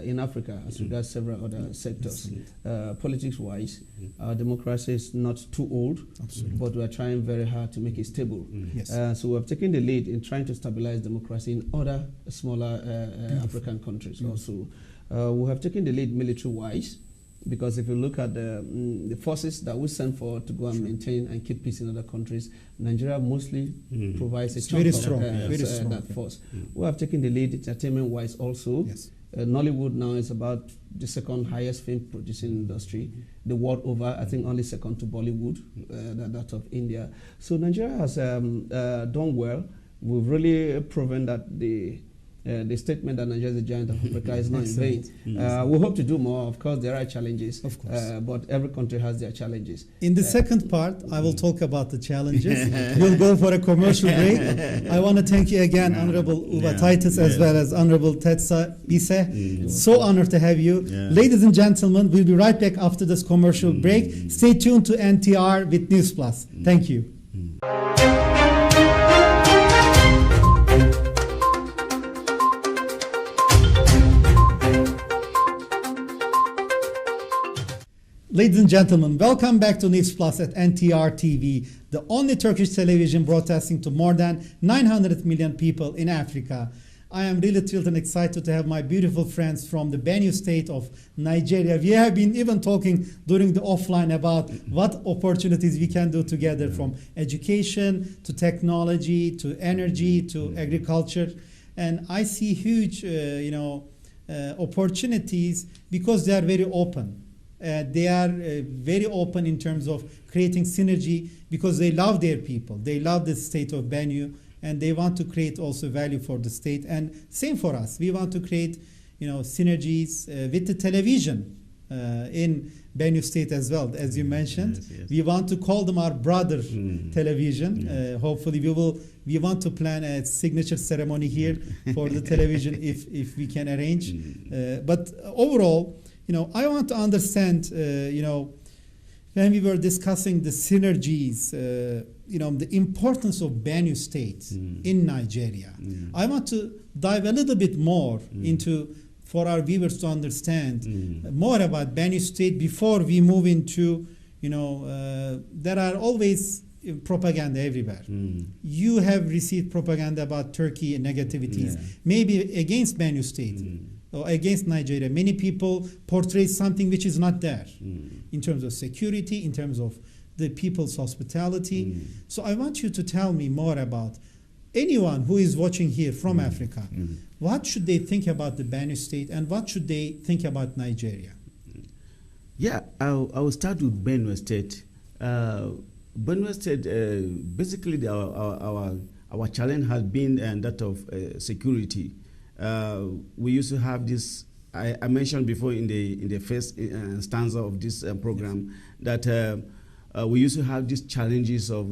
in Africa as regards several other sectors. Politics-wise, our democracy is not too old, but we are trying very hard to make it stable. So we have taken the lead in trying to stabilize democracy in other smaller African countries also. We have taken the lead military-wise, because if you look at the forces that we send for to go and maintain and keep peace in other countries, Nigeria mostly provides a chunk of that force. We have taken the lead entertainment-wise also. Nollywood now is about the second highest film producing industry the world over. I think only second to Bollywood, that of India. So Nigeria has done well. We've really proven that the statement that Nigeria is the giant of Africa is not in vain. We hope to do more. Of course, there are challenges, of course, but every country has their challenges. In the second part, I will talk about the challenges. We'll go for a commercial break. I want to thank you again, Honorable Uba Titus, as well as Honorable Tetsa Ise. So honored to have you. Ladies and gentlemen, we'll be right back after this commercial break. Stay tuned to NTR with News Plus. Thank you. Ladies and gentlemen, welcome back to News Plus at NRTTV, the only Turkish television broadcasting to more than 900 million people in Africa. I am really thrilled and excited to have my beautiful friends from the Benue state of Nigeria. We have been even talking during the offline about what opportunities we can do together, from education to technology to energy to agriculture. And I see huge opportunities because they are very open. They are very open in terms of creating synergy because they love their people. They love the state of Benue, and they want to create also value for the state. And same for us. We want to create, synergies with the television in Benue state as well. As you mentioned, we want to call them our brother television. Hopefully, we want to plan a signature ceremony here for the television if we can arrange. But overall, I want to understand, when we were discussing the synergies, the importance of Benue State in Nigeria. I want to dive a little bit more into, for our viewers to understand more about Benue State before we move into, there are always propaganda everywhere. You have received propaganda about Turkey and negativities, maybe against Benue State. Or against Nigeria. Many people portray something which is not there in terms of security, in terms of the people's hospitality. So I want you to tell me more about anyone who is watching here from Africa. What should they think about the Benue State, and what should they think about Nigeria? Yeah, I will start with Benue State. Benue State, basically our challenge has been that of security. We used to have this. I mentioned before in the first stanza of this program that we used to have these challenges of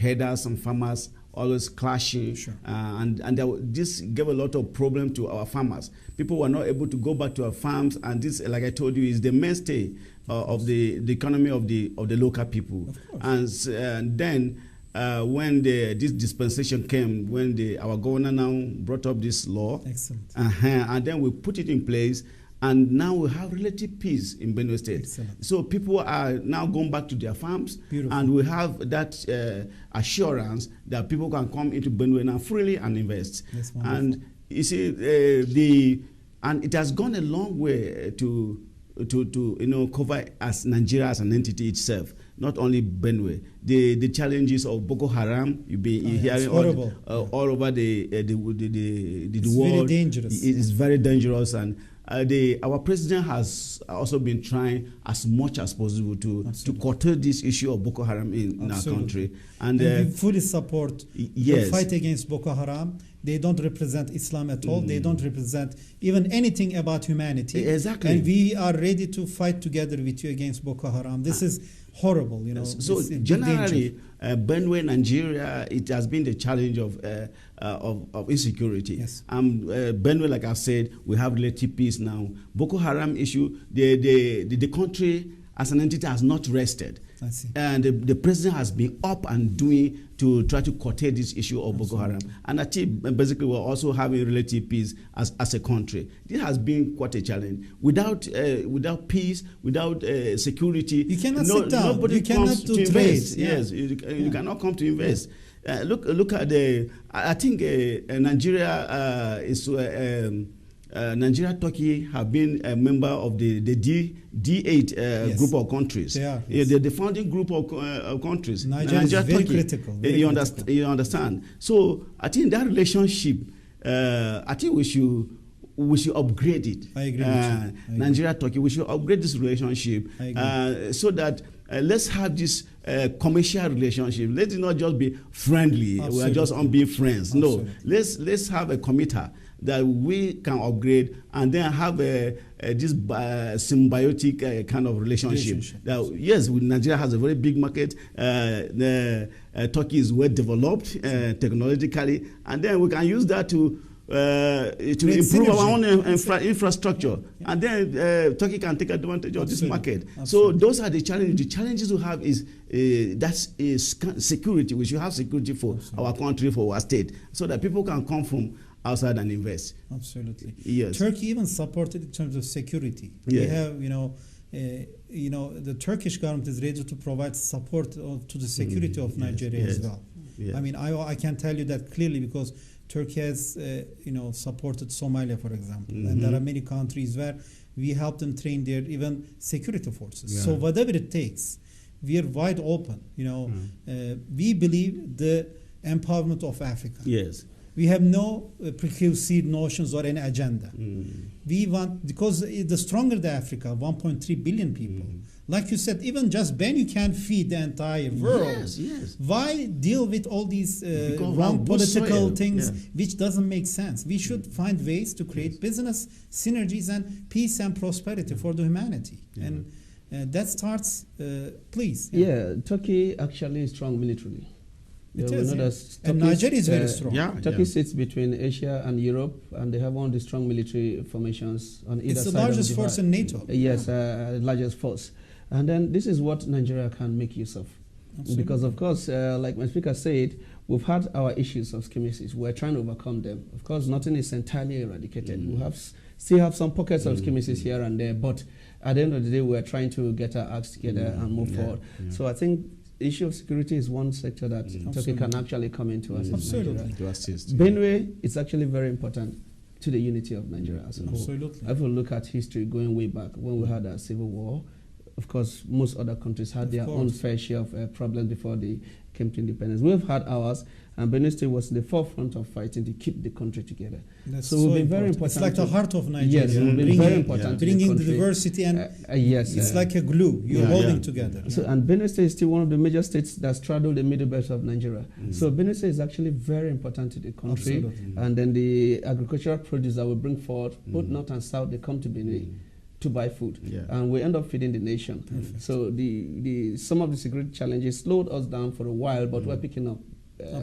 herders and farmers always clashing, and this gave a lot of problem to our farmers. People were not able to go back to our farms, and this, like I told you, is the mainstay of the economy of the local people. And then. When this dispensation came, when our governor now brought up this law, and then we put it in place, and now we have relative peace in Benue State. So people are now going back to their farms, and we have that assurance that people can come into Benue now freely and invest. And you see, and it has gone a long way to cover as Nigeria as an entity itself. Not only Benue, the challenges of Boko Haram, you hearing all over the world. Very dangerous. It is very dangerous, and our president has also been trying as much as possible to curtail this issue of Boko Haram in our country. And we fully support the fight against Boko Haram. They don't represent Islam at all. They don't represent even anything about humanity. Exactly. And we are ready to fight together with you against Boko Haram. This is horrible, So generally, Benue, Nigeria, it has been the challenge of insecurity. Benue, like I've said, we have relative peace now. Boko Haram issue, the country as an entity has not rested. I see. And the president has been up and doing to try to curtail this issue of Boko Haram and achieve. Basically, we're also having relative peace as a country. This has been quite a challenge. Without peace, without security, you cannot sit down. Nobody You cannot comes do to trade. invest. Yes, you cannot come to invest. Look at I think Nigeria, Turkey have been a member of the D8 group of countries. They are. Yes. The founding group of countries. Nigeria is very critical. You understand? So I think that relationship, I think we should upgrade it. I agree with you. Nigeria, Turkey, we should upgrade this relationship so that let's have this commercial relationship. Let it not just be friendly. Absolutely. We are just on being friends. Absolutely. No, let's have a committer that we can upgrade and then have this symbiotic kind of relationship. That, yes, Nigeria has a very big market. Turkey is well developed technologically, and then we can use that to improve our own infrastructure, and then Turkey can take advantage of this market. Absolutely. So those are the challenges. The challenges we have is security. We should have security for our country, for our state, so that people can come from outside and invest. Absolutely. Yes. Turkey even supported in terms of security. Yeah. We have, the Turkish government is ready to provide support to the security of Nigeria as well. Yes. I mean, I can tell you that clearly because Turkey has, supported Somalia, for example, and there are many countries where we help them train their even security forces. Yeah. So whatever it takes, we are wide open. We believe the empowerment of Africa. Yes. We have no preconceived notions or any agenda. We want, because the stronger the Africa, 1.3 billion people. Like you said, even just Benue can't feed the entire world. Yes. Why deal with all these wrong political things which doesn't make sense? We should find ways to create business synergies and peace and prosperity for the humanity. And that starts, please. Yeah, Turkey actually is strong militarily. It is, and Nigeria is very strong. Turkey sits between Asia and Europe, and they have one of the strong military formations on either side. It's the largest force in NATO. Yes, largest force. And then this is what Nigeria can make use of. Absolutely. Because, of course, like my speaker said, we've had our issues of schematics. We're trying to overcome them. Of course, nothing is entirely eradicated. We still have some pockets of schematics here and there, but at the end of the day, we're trying to get our acts together and move forward. So I think the issue of security is one sector that Turkey can actually come into as Absolutely. To assist. Benue is actually very important to the unity of Nigeria as a whole. Absolutely. If we look at history going way back, when we had a civil war, of course, most other countries had their own fair share of problems before they came to independence. We've had ours, and Benue State was in the forefront of fighting to keep the country together. That's so it will be very important. It's like the heart of Nigeria. Yes, it will be very important. Bringing the diversity and it's like a glue. You're holding together. So, and Benue State is still one of the major states that straddle the middle belt of Nigeria. So Benue State is actually very important to the country. Absolutely. And then the agricultural produce that we bring forward, both north and south, they come to Benue to buy food, and we end up feeding the nation. So some of the security challenges slowed us down for a while, but we're picking up.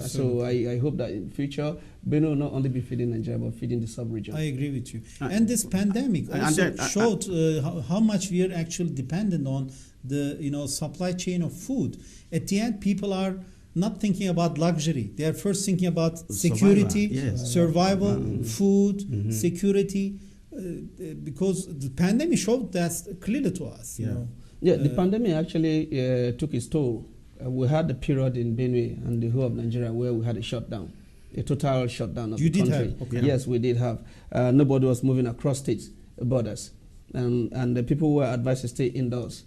So I hope that in future, Benue will not only be feeding Nigeria, but feeding the sub-region. I agree with you. And this pandemic also showed how much we are actually dependent on the supply chain of food. At the end, people are not thinking about luxury. They are first thinking about security, survival, food, security. Because the pandemic showed that clearly to us. The pandemic actually took its toll. We had a period in Benue and the whole of Nigeria where we had a shutdown, a total shutdown of the country. Yes, we did have. Nobody was moving across state borders, and the people were advised to stay indoors.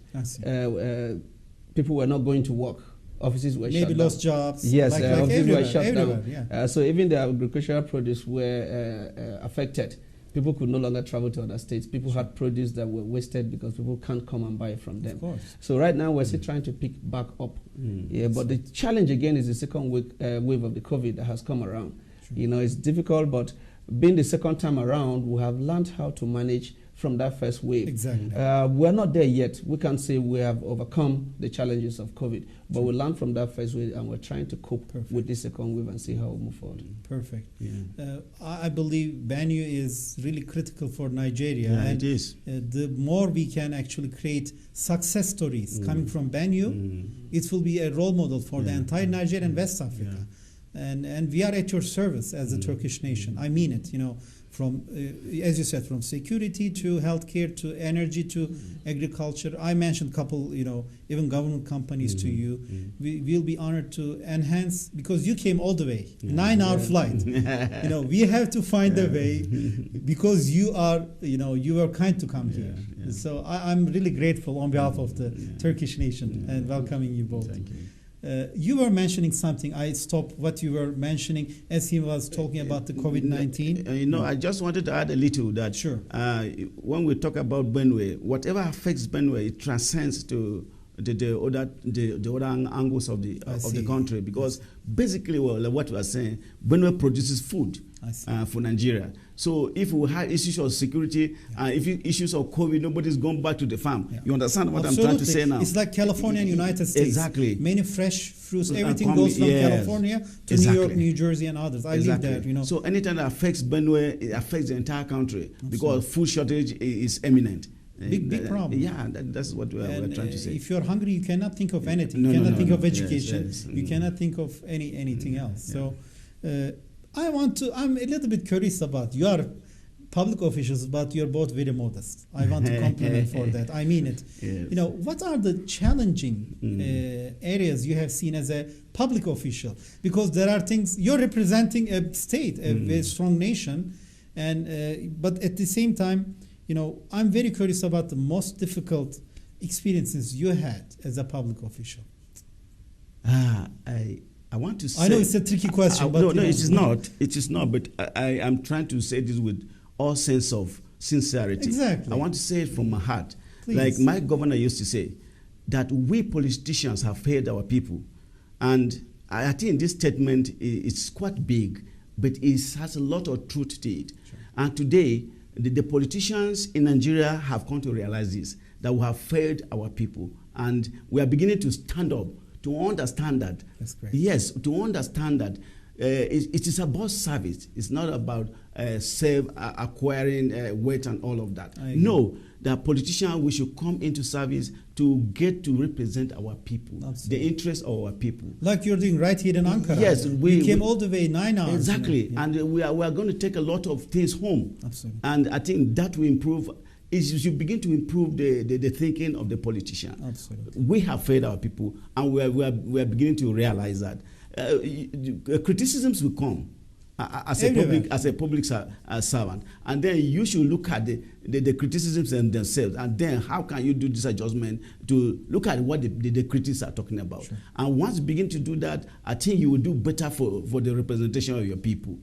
People were not going to work. Offices were shut down. Maybe lost jobs. Yes, like offices were shut down. Yeah. So even the agricultural produce were affected. People could no longer travel to other states. People had produce that were wasted because people can't come and buy from them. Of course. So right now we're still trying to pick back up. But the challenge again is the second wave of the COVID that has come around. It's difficult, but being the second time around, we have learned how to manage from that first wave. Exactly. We're not there yet. We can't say we have overcome the challenges of COVID, but we learned from that first wave and we're trying to cope with this second wave and see how we move forward. Perfect. Yeah. I believe Benue is really critical for Nigeria. Yeah, and it is. The more we can actually create success stories coming from Benue, it will be a role model for the entire Nigeria and West Africa. And we are at your service as a Turkish nation. I mean it, you know, from, as you said, from security to healthcare to energy to agriculture. I mentioned a couple, you know, even government companies to you. We will be honored to enhance, because you came all the way, 9-hour flight. You know, we have to find a way, because you are, you know, you were kind to come here. So I'm really grateful on behalf of the Turkish nation and welcoming you both. Thank you. You were mentioning something. I stopped what you were mentioning as he was talking about the COVID-19. You know, I just wanted to add a little that when we talk about Benue, whatever affects Benue, it transcends to the other angles of the country, because basically, well, what we are saying, Benue produces food for Nigeria. So if we have issues of security, if issues of COVID, nobody's gone back to the farm. You understand what I'm trying to say now? It's like California and United States. Exactly. Many fresh fruits, everything goes from California to New York, New Jersey, and others. I live there, you know. So anything that affects Benue, it affects the entire country, because food shortage is imminent. Big problem. Yeah, that's what we're trying to say. If you're hungry, you cannot think of anything. You cannot think of education. You cannot think of anything else. So I'm a little bit curious about your public officials, but you're both very modest. I want to compliment for that. I mean it. Yes. You know, what are the challenging areas you have seen as a public official? Because there are things, you're representing a state, a very strong nation, and but at the same time, you know, I'm very curious about the most difficult experiences you had as a public official. I want to say... I know it's a tricky question, but... No, it is not. It is not, but I am trying to say this with all sense of sincerity. Exactly. I want to say it from my heart. Please. Like my governor used to say, that we politicians have failed our people. And I think this statement is quite big, but it has a lot of truth to it. Sure. And today, the politicians in Nigeria have come to realize this, that we have failed our people. And we are beginning to stand up to understand that. That's great. Yes, to understand that it is about service. It's not about self-acquiring weight and all of that. No, the politicians, we should come into service to get to represent our people, the interests of our people. Like you're doing right here in Ankara. Yes, we came all the way 9 hours. Exactly, you know? and we are going to take a lot of things home. Absolutely. And I think that will improve. You should begin to improve the thinking of the politician. Absolutely. We have failed our people, and we are beginning to realize that. Criticisms will come as a public servant, and then you should look at the criticisms themselves, and then how can you do this adjustment to look at what the critics are talking about. Sure. And once you begin to do that, I think you will do better for the representation of your people.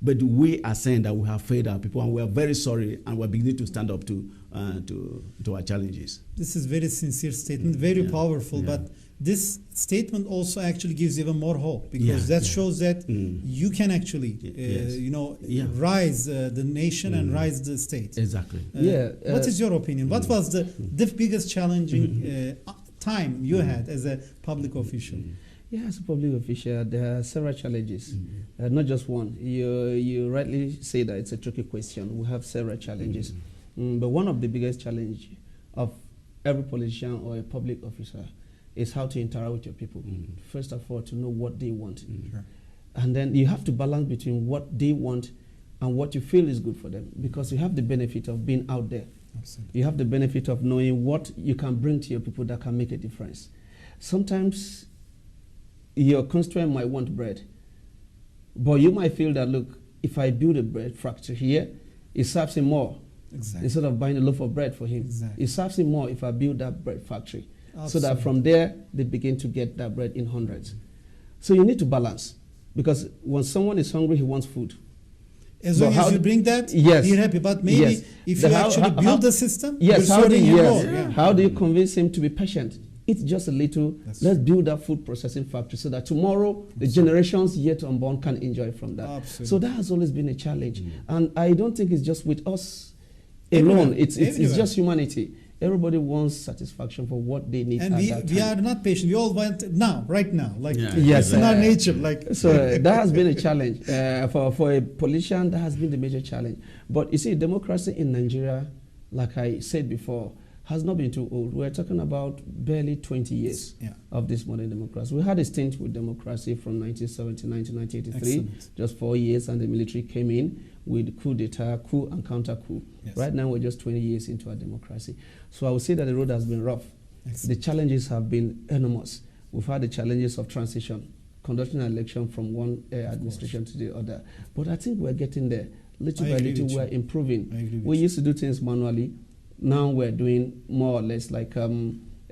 But we are saying that we have failed our people, and we are very sorry, and we're beginning to stand up to our challenges. This is very sincere statement, very powerful, but this statement also actually gives even more hope, because that shows that you can actually, rise the nation and rise the state. Exactly. What is your opinion? What was the biggest challenging time you had as a public official? Yeah, as a public official, there are several challenges, not just one. You rightly say that it's a tricky question. We have several challenges. But one of the biggest challenges of every politician or a public officer is how to interact with your people. First of all, to know what they want. Sure. And then you have to balance between what they want and what you feel is good for them, because you have the benefit of being out there. Absolutely. You have the benefit of knowing what you can bring to your people that can make a difference. Sometimes your constituent might want bread, but you might feel that, look, if I build a bread factory here, it serves him more. Exactly. Instead of buying a loaf of bread for him. Exactly. It serves him more if I build that bread factory. Absolutely. So that from there, they begin to get that bread in hundreds. So you need to balance, because when someone is hungry, he wants food. As long as you bring that, you're happy. But maybe if you actually build the system, how do you convince him to be patient? It's just a little, let's build that food processing factory so that tomorrow the generations yet unborn can enjoy from that. Absolutely. So that has always been a challenge. And I don't think it's just with us alone. Everywhere. It's Everywhere. just humanity. Everybody wants satisfaction for what they need And at we that time. we are not patient. We all want now, right now. Like Yeah. Yes, it's in our nature. Like So that has been a challenge. For a politician, that has been the major challenge. But you see, democracy in Nigeria, like I said before, has not been too old. We're talking about barely 20 years Yeah. of this modern democracy. We had a stint with democracy from 1979 to 1983, Excellent. just 4 years, and the military came in with coup d'etat, coup and counter-coup. Yes. Right now, we're just 20 years into our democracy. So I would say that the road has been rough. Excellent. The challenges have been enormous. We've had the challenges of transition, conducting an election from one administration to the other. But I think we're getting there. Little I by agree little, with you. we're improving. I agree with We you. used to do things manually. Now we're doing more or less like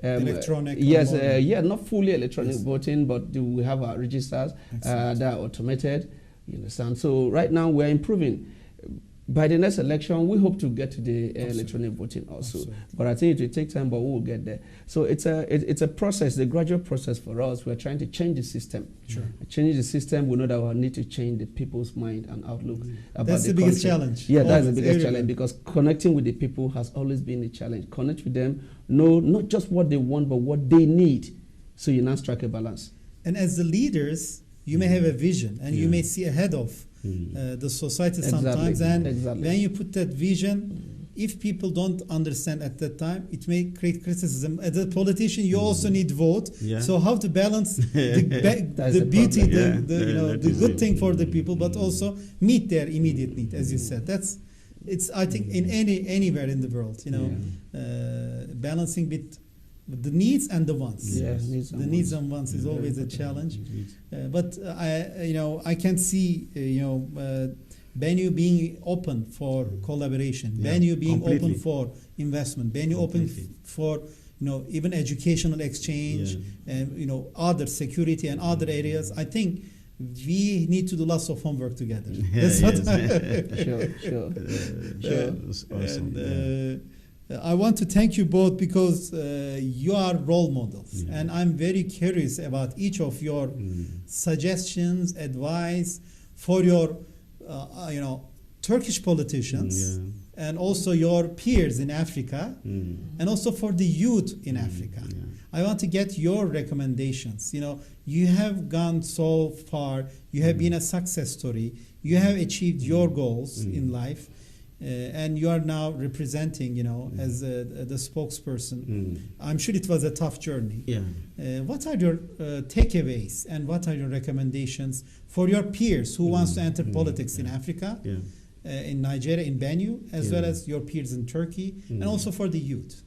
Electronic yes, or more- yeah, not fully electronic Yes. voting, but we have our registers Excellent. that are automated. You understand? So right now we're improving. By the next election, we hope to get to the electronic voting also. Absolutely. But I think it will take time, but we will get there. So it's a process, a gradual process for us. We're trying to change the system. Sure. Changing the system, we know that we need to change the people's mind and outlook about That's the biggest challenge. Yeah, that's the Always, biggest everywhere. challenge, because connecting with the people has always been a challenge. Connect with them, know not just what they want, but what they need. So you now strike a balance. And as the leaders, you may have a vision and you may see ahead of the society sometimes. And when you put that vision, if people don't understand at that time, it may create criticism. As a politician, you also need vote. Yeah. So how to balance the That's the beauty, problem. the, Yeah. you know, That the is good it. thing for the people, but also meet their immediate need, as you said. It's I think in anywhere in the world, you know, balancing with the needs and the wants. Yeah, The needs and wants is always a challenge. But I can see Benue being open for collaboration, Yeah, Benue being completely. open for investment, Benue open Completely. for even educational exchange, and other security and other areas. I think we need to do lots of homework together. That's what Sure. That's awesome. and, I want to thank you both because you are role models, and I'm very curious about each of your suggestions, advice for your, Turkish politicians, and also your peers in Africa, and also for the youth in Africa. I want to get your recommendations. You have gone so far. You have been a success story. You have achieved your goals in life. And you are now representing, as the spokesperson. I'm sure it was a tough journey. What are your takeaways and what are your recommendations for your peers who wants to enter politics in Africa, in Nigeria, in Benue, as well as your peers in Turkey, and also for the youth?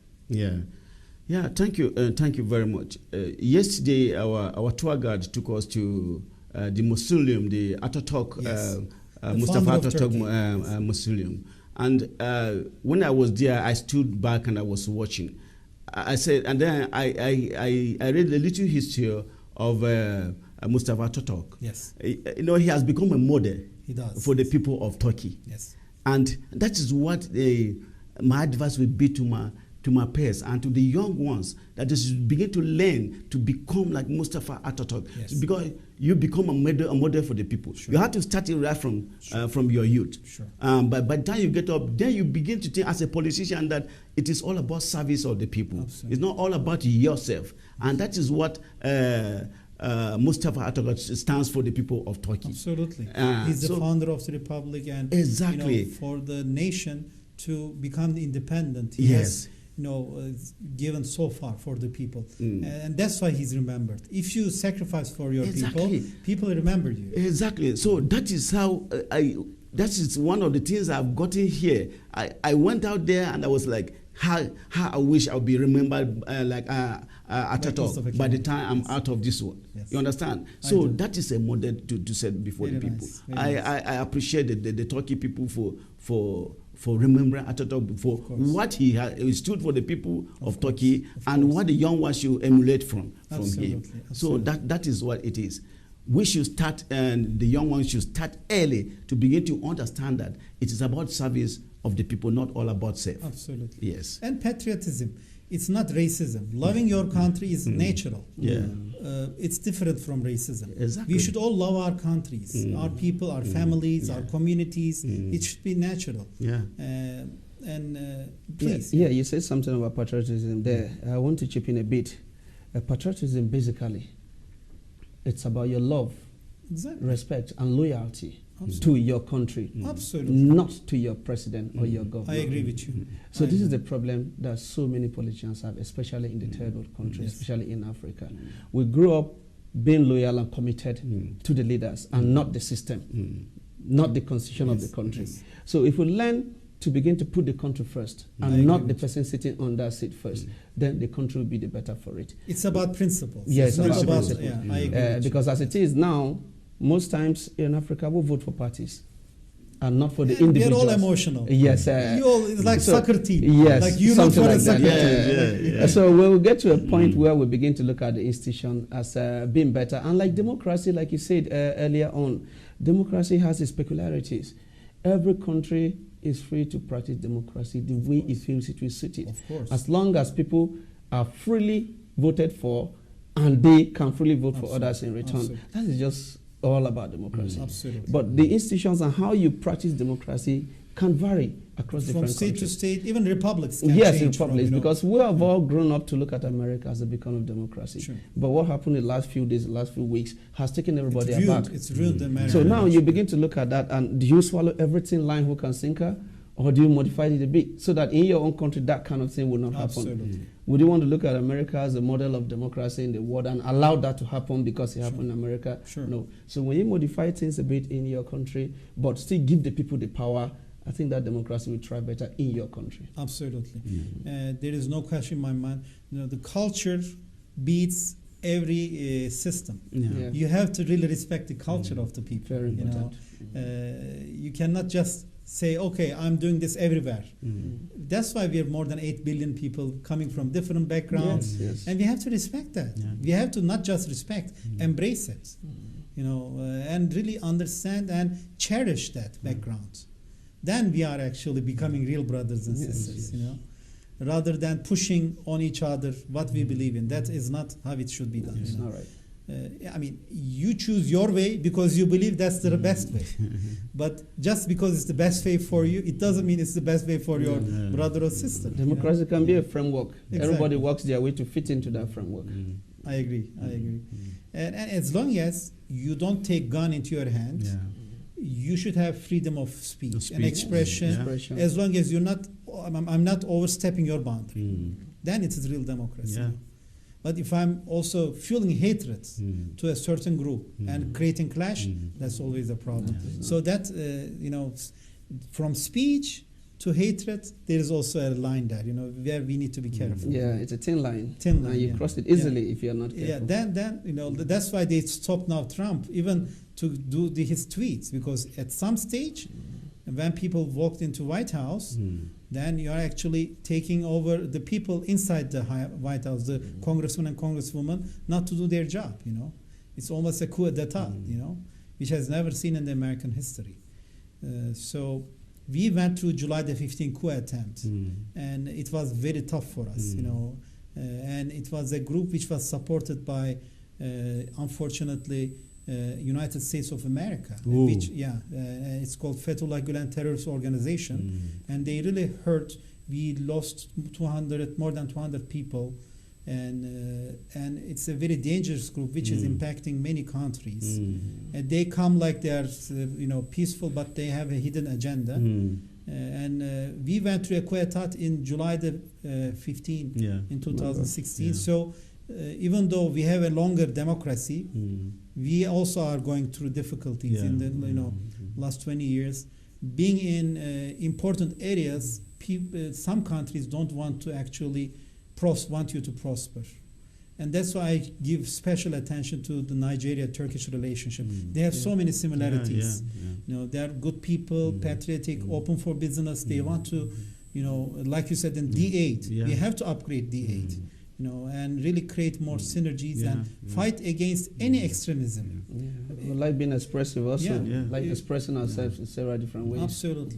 Thank you very much. Yesterday, our tour guide took us to the mausoleum, the Ataturk, Mustafa Ataturk mausoleum. And when I was there, I stood back and I was watching. I said, and then I read a little history of Mustafa Ataturk. Yes. He has become a model. He does. For the people of Turkey. Yes. And that is what my advice would be to my peers and to the young ones, that they should begin to learn to become like Mustafa Ataturk. Yes. Because you become a model for the people. Sure. You have to start it right from your youth. Sure. But by the time you get up, then you begin to think as a politician that it is all about service of the people. Absolutely. It's not all about yourself. And that is what Mustafa Ataturk stands for, the people of Turkey. Absolutely. He's the founder of the republic, and Exactly. for the nation to become independent. He Yes. has, given so far for the people, and that's why he's remembered. If you sacrifice for your Exactly. people remember you. Exactly. So that is how that is one of the things I've gotten here. I went out there and I was like, how I wish I'll be remembered like Ataturk by the time I'm out of this world. Yes. You understand? I So do. that is a model to set before Very the people. nice. Very nice. I appreciate the Turkey people for remembering Ataturk, for what he stood for the people of Turkey, and what the young ones should emulate from him. So that is what it is. We should start, and the young ones should start early to begin to understand that it is about service of the people, not all about self. Absolutely. Yes. And patriotism. It's not racism. Loving your country is natural. Yeah. It's different from racism. Exactly. We should all love our countries, our people, our families, our communities. It should be natural. Yeah. And please. Yeah, you said something about patriotism there. I want to chip in a bit. Patriotism, basically, it's about your love, Exactly. respect, and loyalty Absolutely. to your country, Absolutely. not to your president or your I government. agree with you. So I this is agree. the problem that so many politicians have, especially in the third world countries, Yes. especially in Africa. We grew up being loyal and committed to the leaders and not the system, not the constitution of Yes, the country. yes. So if we learn to begin to put the country first I and agree not the with you. person sitting on that seat first, then the country will be the better for it. It's about principles. Yes, it's not about about, principles. yeah, I agree with you. Because as it is now, most times in Africa, we vote for parties and not for the And we are individuals. all emotional. Yes. You all, it's like so- soccer team. Yes, Like you root something for like a that. soccer team. So we'll get to a point where we begin to look at the institution as being better. And like democracy, like you said earlier on, democracy has its peculiarities. Every country is free to practice democracy the way it feels it will suit it. Of course. As long as people are freely voted for and they can freely vote for others in return. Absolutely. That is just all about democracy. Absolutely. But the institutions and how you practice democracy can vary across From different state countries. to state, even republics can Yes, change republics, from, you know, because we have all grown up to look at America as a beacon of democracy. Sure. But what happened in the last few days, the last few weeks, has taken everybody it's ruined, aback. it's ruined the American So now you nation. begin to look at that, and do you swallow everything line, hook, and sinker, or do you modify it a bit so that in your own country that kind of thing will not happen? Absolutely. Would you want to look at America as a model of democracy in the world and allow that to happen because it happened in America? Sure. No. So when you modify things a bit in your country, but still give the people the power, I think that democracy will thrive better in your country. Absolutely. There is no question in my mind. You know, the culture beats every system. Yeah. You have to really respect the culture of the people. Very you know. important. You cannot just say, okay, I'm doing this everywhere. That's why we have more than 8 billion people coming from different backgrounds. Yes. And we have to respect that. Yeah. We have to not just respect, embrace it. You know, and really understand and cherish that background. Then we are actually becoming real brothers and sisters, you know, rather than pushing on each other what we believe in. That is not how it should be done. It's You know? not right. I mean, you choose your way because you believe that's the best way. But just because it's the best way for you, it doesn't mean it's the best way for your brother or sister. you know? Democracy can be a framework. Exactly. Everybody works their way to fit into that framework. I agree. I agree. And as long as you don't take gun into your hand, you should have freedom of speech and expression. Yeah. Expression. As long as you're not, I'm not overstepping your boundary. Then it is real democracy. Yeah. But if I'm also fueling hatred to a certain group and creating clash, that's always a problem. So that, you know, from speech to hatred, there is also a line there, you know, where we need to be careful. Yeah, it's a thin line. Thin line, And you yeah. cross it easily if you're not careful. Yeah, then you know, that's why they stopped now Trump even to do his tweets, because at some stage, when people walked into White House, then you are actually taking over the people inside the White House, the congressman and congresswoman, not to do their job. You know, it's almost a coup d'état. You know, which has never seen in the American history. So we went through July the 15th coup attempt, and it was very tough for us. You know, and it was a group which was supported by, unfortunately, United States of America, which it's called Fethullah Gülen Terrorist Organization, and they really hurt. We lost more than 200 people, and it's a very dangerous group which is impacting many countries. And they come like they are you know, peaceful, but they have a hidden agenda. And we went through a coup d'état in July the 15th in 2016. So even though we have a longer democracy, we also are going through difficulties in the last 20 years. Being in important areas, some countries don't want to actually want you to prosper. And that's why I give special attention to the Nigeria-Turkish relationship. They have so many similarities. You know, they are good people, patriotic, open for business. They want to, you know, like you said in D8, we have to upgrade D8. You know, and really create more synergies and fight against any extremism. We like being expressive also, like expressing ourselves in several different ways. Absolutely.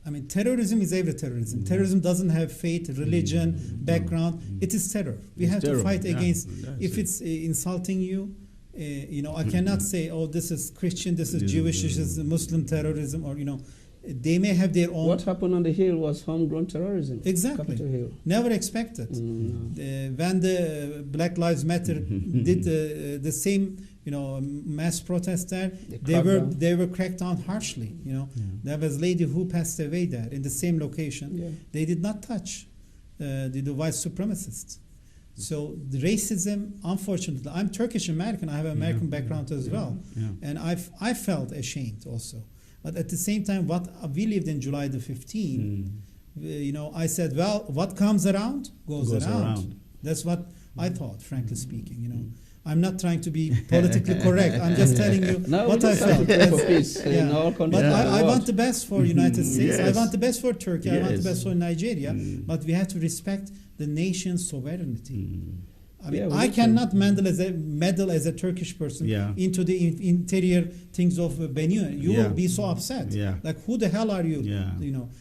I mean, terrorism is every terrorism. Terrorism doesn't have faith, religion, background. It is terror. We have to fight against. If it's insulting you, you know, I cannot say, oh, this is Christian, this is Jewish, this is Muslim terrorism, or, you know, they may have their own. What happened on the Hill was homegrown terrorism. Exactly. Capitol Hill. Never expected. When the Black Lives Matter did the same, mass protest there, they were cracked down harshly. There was a lady who passed away there in the same location. Yeah. They did not touch the white supremacists. So the racism, unfortunately, I'm Turkish American. I have an American background as well, and I felt ashamed also. But at the same time, what we lived in July the 15th, I said, well, what comes around goes around. That's what I thought, frankly speaking. I'm not trying to be politically correct. I'm just telling you what I felt. For peace in all countries. But I want the best for United States. Yes. I want the best for Turkey. I want the Yes. best for Nigeria. But we have to respect the nation's sovereignty. I mean, I cannot meddle as a Turkish person into the interior things of Benue. You will be so upset. Like, who the hell are you?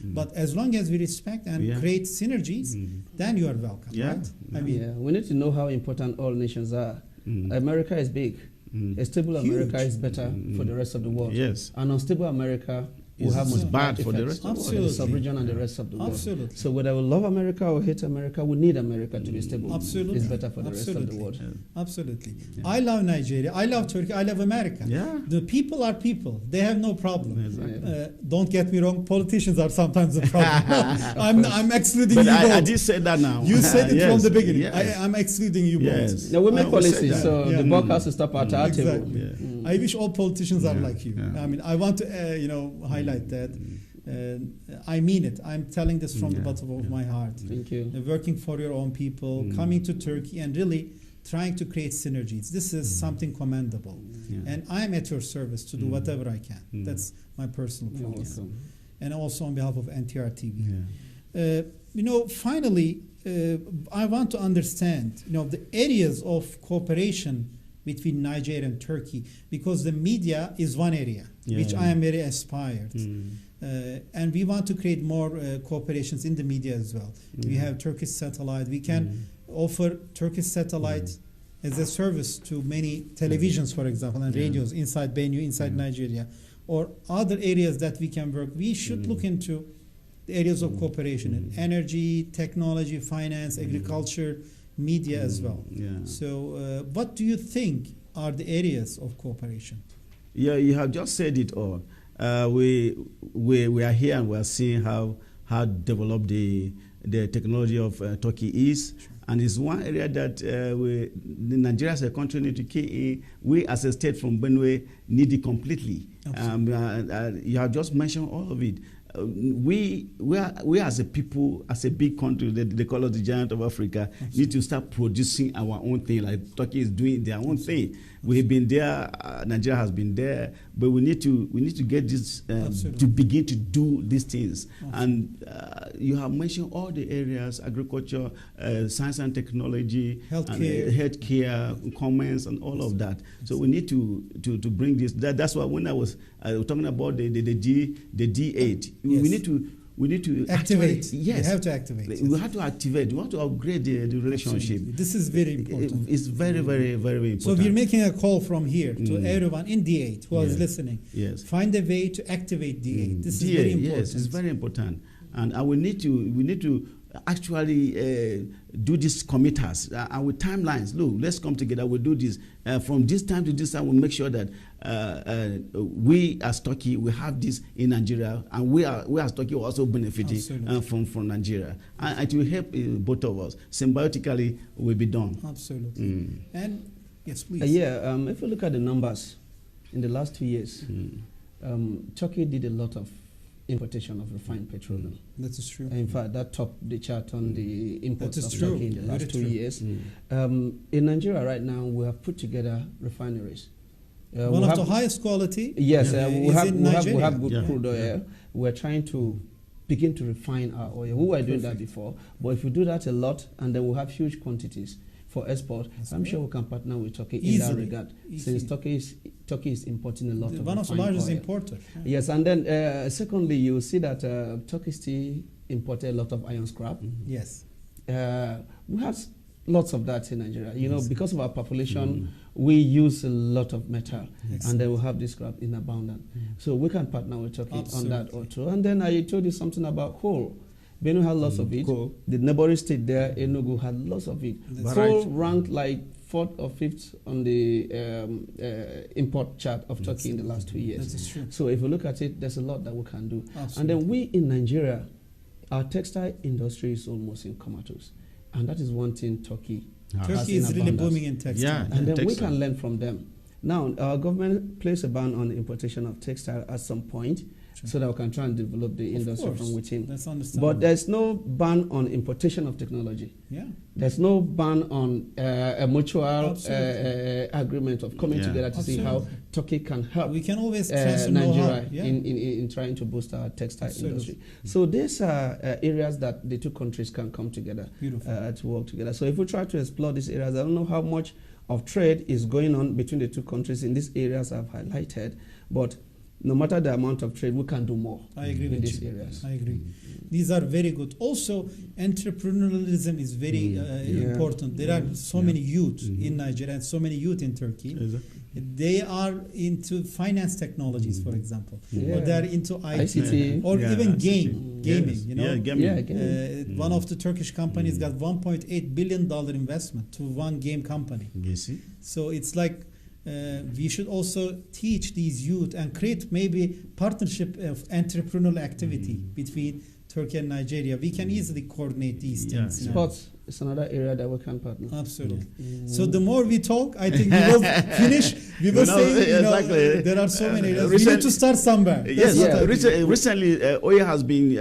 But as long as we respect and create synergies, then you are welcome, right? I mean, we need to know how important all nations are. America is big. A stable America is better for the rest of the world. Yes. An unstable America will have It's much bad for the rest of the world, the sub-region and the rest of the world. Absolutely. So whether we love America or hate America, we need America to be stable. Absolutely. It's better for the rest of the world. Absolutely. I love Nigeria. I love Turkey. I love America. The people are people. They have no problem. Exactly. Don't get me wrong. Politicians are sometimes a problem. I'm excluding But you both. I did say that now. You said it from the beginning. Yes. I'm excluding you both. Yes. Now we make I will policies, say so that. the buck has to stop at our table. Exactly. I wish all politicians are like you. I mean, I want to, highlight that. I mean it. I'm telling this from the bottom of my heart. Thank you. Working for your own people, coming to Turkey and really trying to create synergies. This is something commendable. And I'm at your service to do whatever I can. That's my personal promise. And also on behalf of NTRTV. Finally, I want to understand, the areas of cooperation between Nigeria and Turkey, because the media is one area, which I am very aspired. And we want to create more cooperations in the media as well. We have Turkish satellite. We can offer Turkish satellite as a service to many televisions, for example, and radios inside Benue, inside Nigeria, or other areas that we can work. We should look into the areas of cooperation in energy, technology, finance, agriculture, media as well. So what do you think are the areas of cooperation? Yeah, you have just said it all. We are here and we are seeing how developed the technology of Turkey is. And it's one area that Nigeria as a country need to key in. We as a state from Benue need it completely. You have just mentioned all of it. We as a people, as a big country, they call us the giant of Africa, need to start producing our own thing, like Turkey is doing their own thing. We've been there, Nigeria has been there, but we need to get this to begin to do these things. And you have mentioned all the areas: agriculture, science and technology, healthcare, commerce, and all of that. So we need to bring this. That's why when I was talking about the D8, we need to activate. Actually, yes, we have to activate. We have to activate. We want to upgrade the relationship. Absolutely. This is very important. It's very, very, very, very important. So we're making a call from here to everyone in D8 who is listening. Yes. Find a way to activate D8. This is very important. Yes, it's very important. And we need to actually do these committers and with timelines. Look, let's come together. We'll do this from this time to this time. We'll make sure that we as Turkey we have this in Nigeria, and we as Turkey will also benefiting from Nigeria. And it will help both of us. Symbiotically, will be done. Absolutely. And yes, please. If you look at the numbers in the last 2 years, Turkey did a lot of importation of refined petroleum. That is true. In fact, that topped the chart on the imports of true. Turkey in the last 2 years. In Nigeria right now, we have put together refineries. One of the highest quality. Yes, we have good Yeah. crude oil. We're trying to begin to refine our oil. We were doing that before, but if we do that a lot, and then we'll have huge quantities for export, I'm sure we can partner with Turkey in that regard, since Turkey is importing a lot of one of the largest oil. importers. Yes, and then secondly, you will see that Turkey still imported a lot of iron scrap. Yes. We have lots of that in Nigeria. You know, because of our population, we use a lot of metal, and then we have this scrap in abundance. So we can partner with Turkey on that also. And then I told you something about coal. Benue had lots of it. Coal. The neighboring state there, Enugu, had lots of it. Coal ranked like 4th or 5th on the import chart of Turkey in the last 2 years. That is true. So if you look at it, there's a lot that we can do. Absolutely. And then we in Nigeria, our textile industry is almost in comatose. And that is one thing Turkey Turkey is really booming in textile. Yeah, and then we can learn from them. Now, our government placed a ban on the importation of textile at some point, so that we can try and develop the industry from within. That's understandable. But there's no ban on importation of technology. Yeah. There's no ban on a mutual agreement of coming together to see how Turkey can help. We can always Nigeria in trying to boost our textile industry. So these are areas that the two countries can come together to work together. So if we try to explore these areas, I don't know how much of trade is going on between the two countries in these areas I've highlighted, but no matter the amount of trade, we can do more. I agree in with these you. areas. I agree. These are very good. Also, entrepreneurialism is very important. There are so many youth in Nigeria and so many youth in Turkey. Exactly. They are into finance technologies, for example, or they are into ICT, or even gaming. You know, gaming. One of the Turkish companies got $1.8 billion investment to one game company. You see? So it's like. We should also teach these youth and create maybe partnership of entrepreneurial activity between Turkey and Nigeria. We can easily coordinate these things. Sports is another area that we can partner. Absolutely. So the more we talk, I think we will finish. We will say, there are so many areas. We need to start somewhere. Recently, oil has been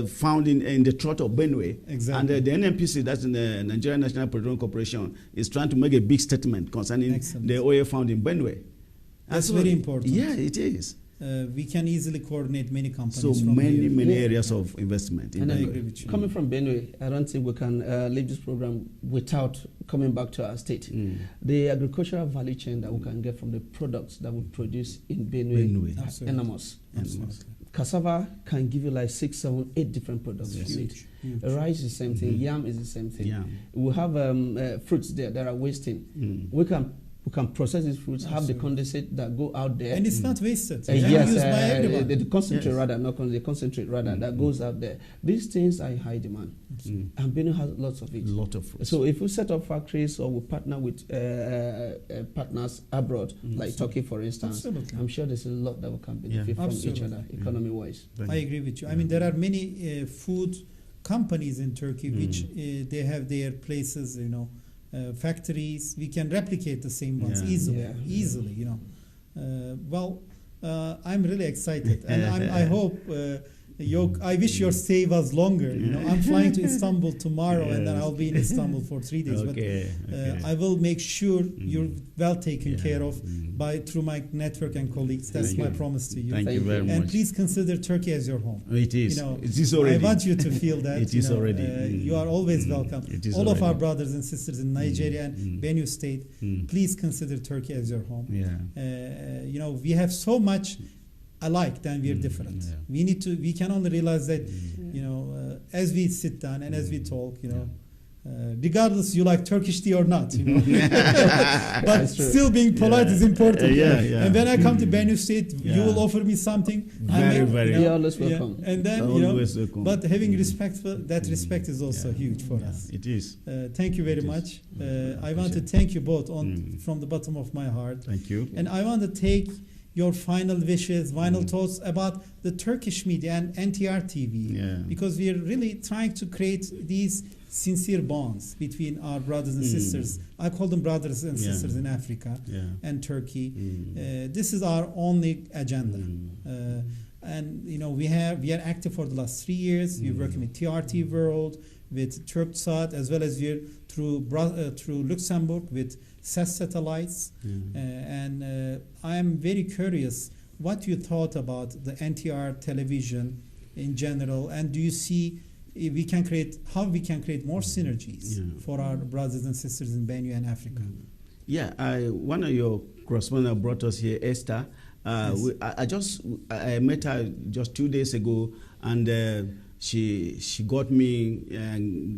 found in the Trot of Benue. Exactly. And the NNPC, that's in the Nigerian National Petroleum Corporation, is trying to make a big statement concerning the oil found in Benue. That's very important. Yeah, it is. We can easily coordinate many companies. So from many areas of investment. And I agree with you. Coming from Benue, I don't think we can leave this program without coming back to our state. The agricultural value chain that we can get from the products that we produce in Benue are enormous. Cassava can give you like 6, 7, 8 different products from it. Rice is the same thing. Yam is the same thing. We have fruits there that are wasting. We can process these fruits, have the condensate that go out there. And it's not wasted. Yes, used by everyone. The concentrate rather, not the concentrate rather, that goes out there. These things are in high demand. And Benue has lots of it. So if we set up factories or we partner with partners abroad, like Turkey, for instance, I'm sure there's a lot that we can benefit from each other, economy-wise. I agree with you. I mean, there are many food companies in Turkey which they have their places, you know, factories. We can replicate the same ones easily, you know. I'm really excited, and I hope I wish your stay was longer. You know, I'm flying to Istanbul tomorrow, and then I'll be in Istanbul for 3 days. But I will make sure you're well taken care of through my network and colleagues. That's my promise to you. Thank you very much. And please consider Turkey as your home. It is. You know, it is already. I want you to feel that. It is already. You are always welcome. It is all already. of our brothers and sisters in Nigeria and Benue State, please consider Turkey as your home. You know, we have so much alike than we are different. We can only realize that, you know, as we sit down and as we talk, you know, regardless you like Turkish tea or not, you know, but still being polite is important. And when I come to Benue State, you will offer me something. You're always welcome. And then, you know, but having respect for that, respect is also huge for us. It is. Thank you very much. I want to thank you both from the bottom of my heart. Thank you. And I want to take your final wishes, final thoughts about the Turkish media and NRTTV, because we are really trying to create these sincere bonds between our brothers and sisters. I call them brothers and sisters in Africa and Turkey. This is our only agenda. And you know, we are active for the last 3 years. We're working with TRT World, with Turksat, as well as we're through Luxembourg with SAS satellites. And I am very curious what you thought about the NTR television in general, and do you see how we can create more synergies for our brothers and sisters in Benue and Africa? One of your correspondents brought us here, Esther. I met her just 2 days ago, and she got me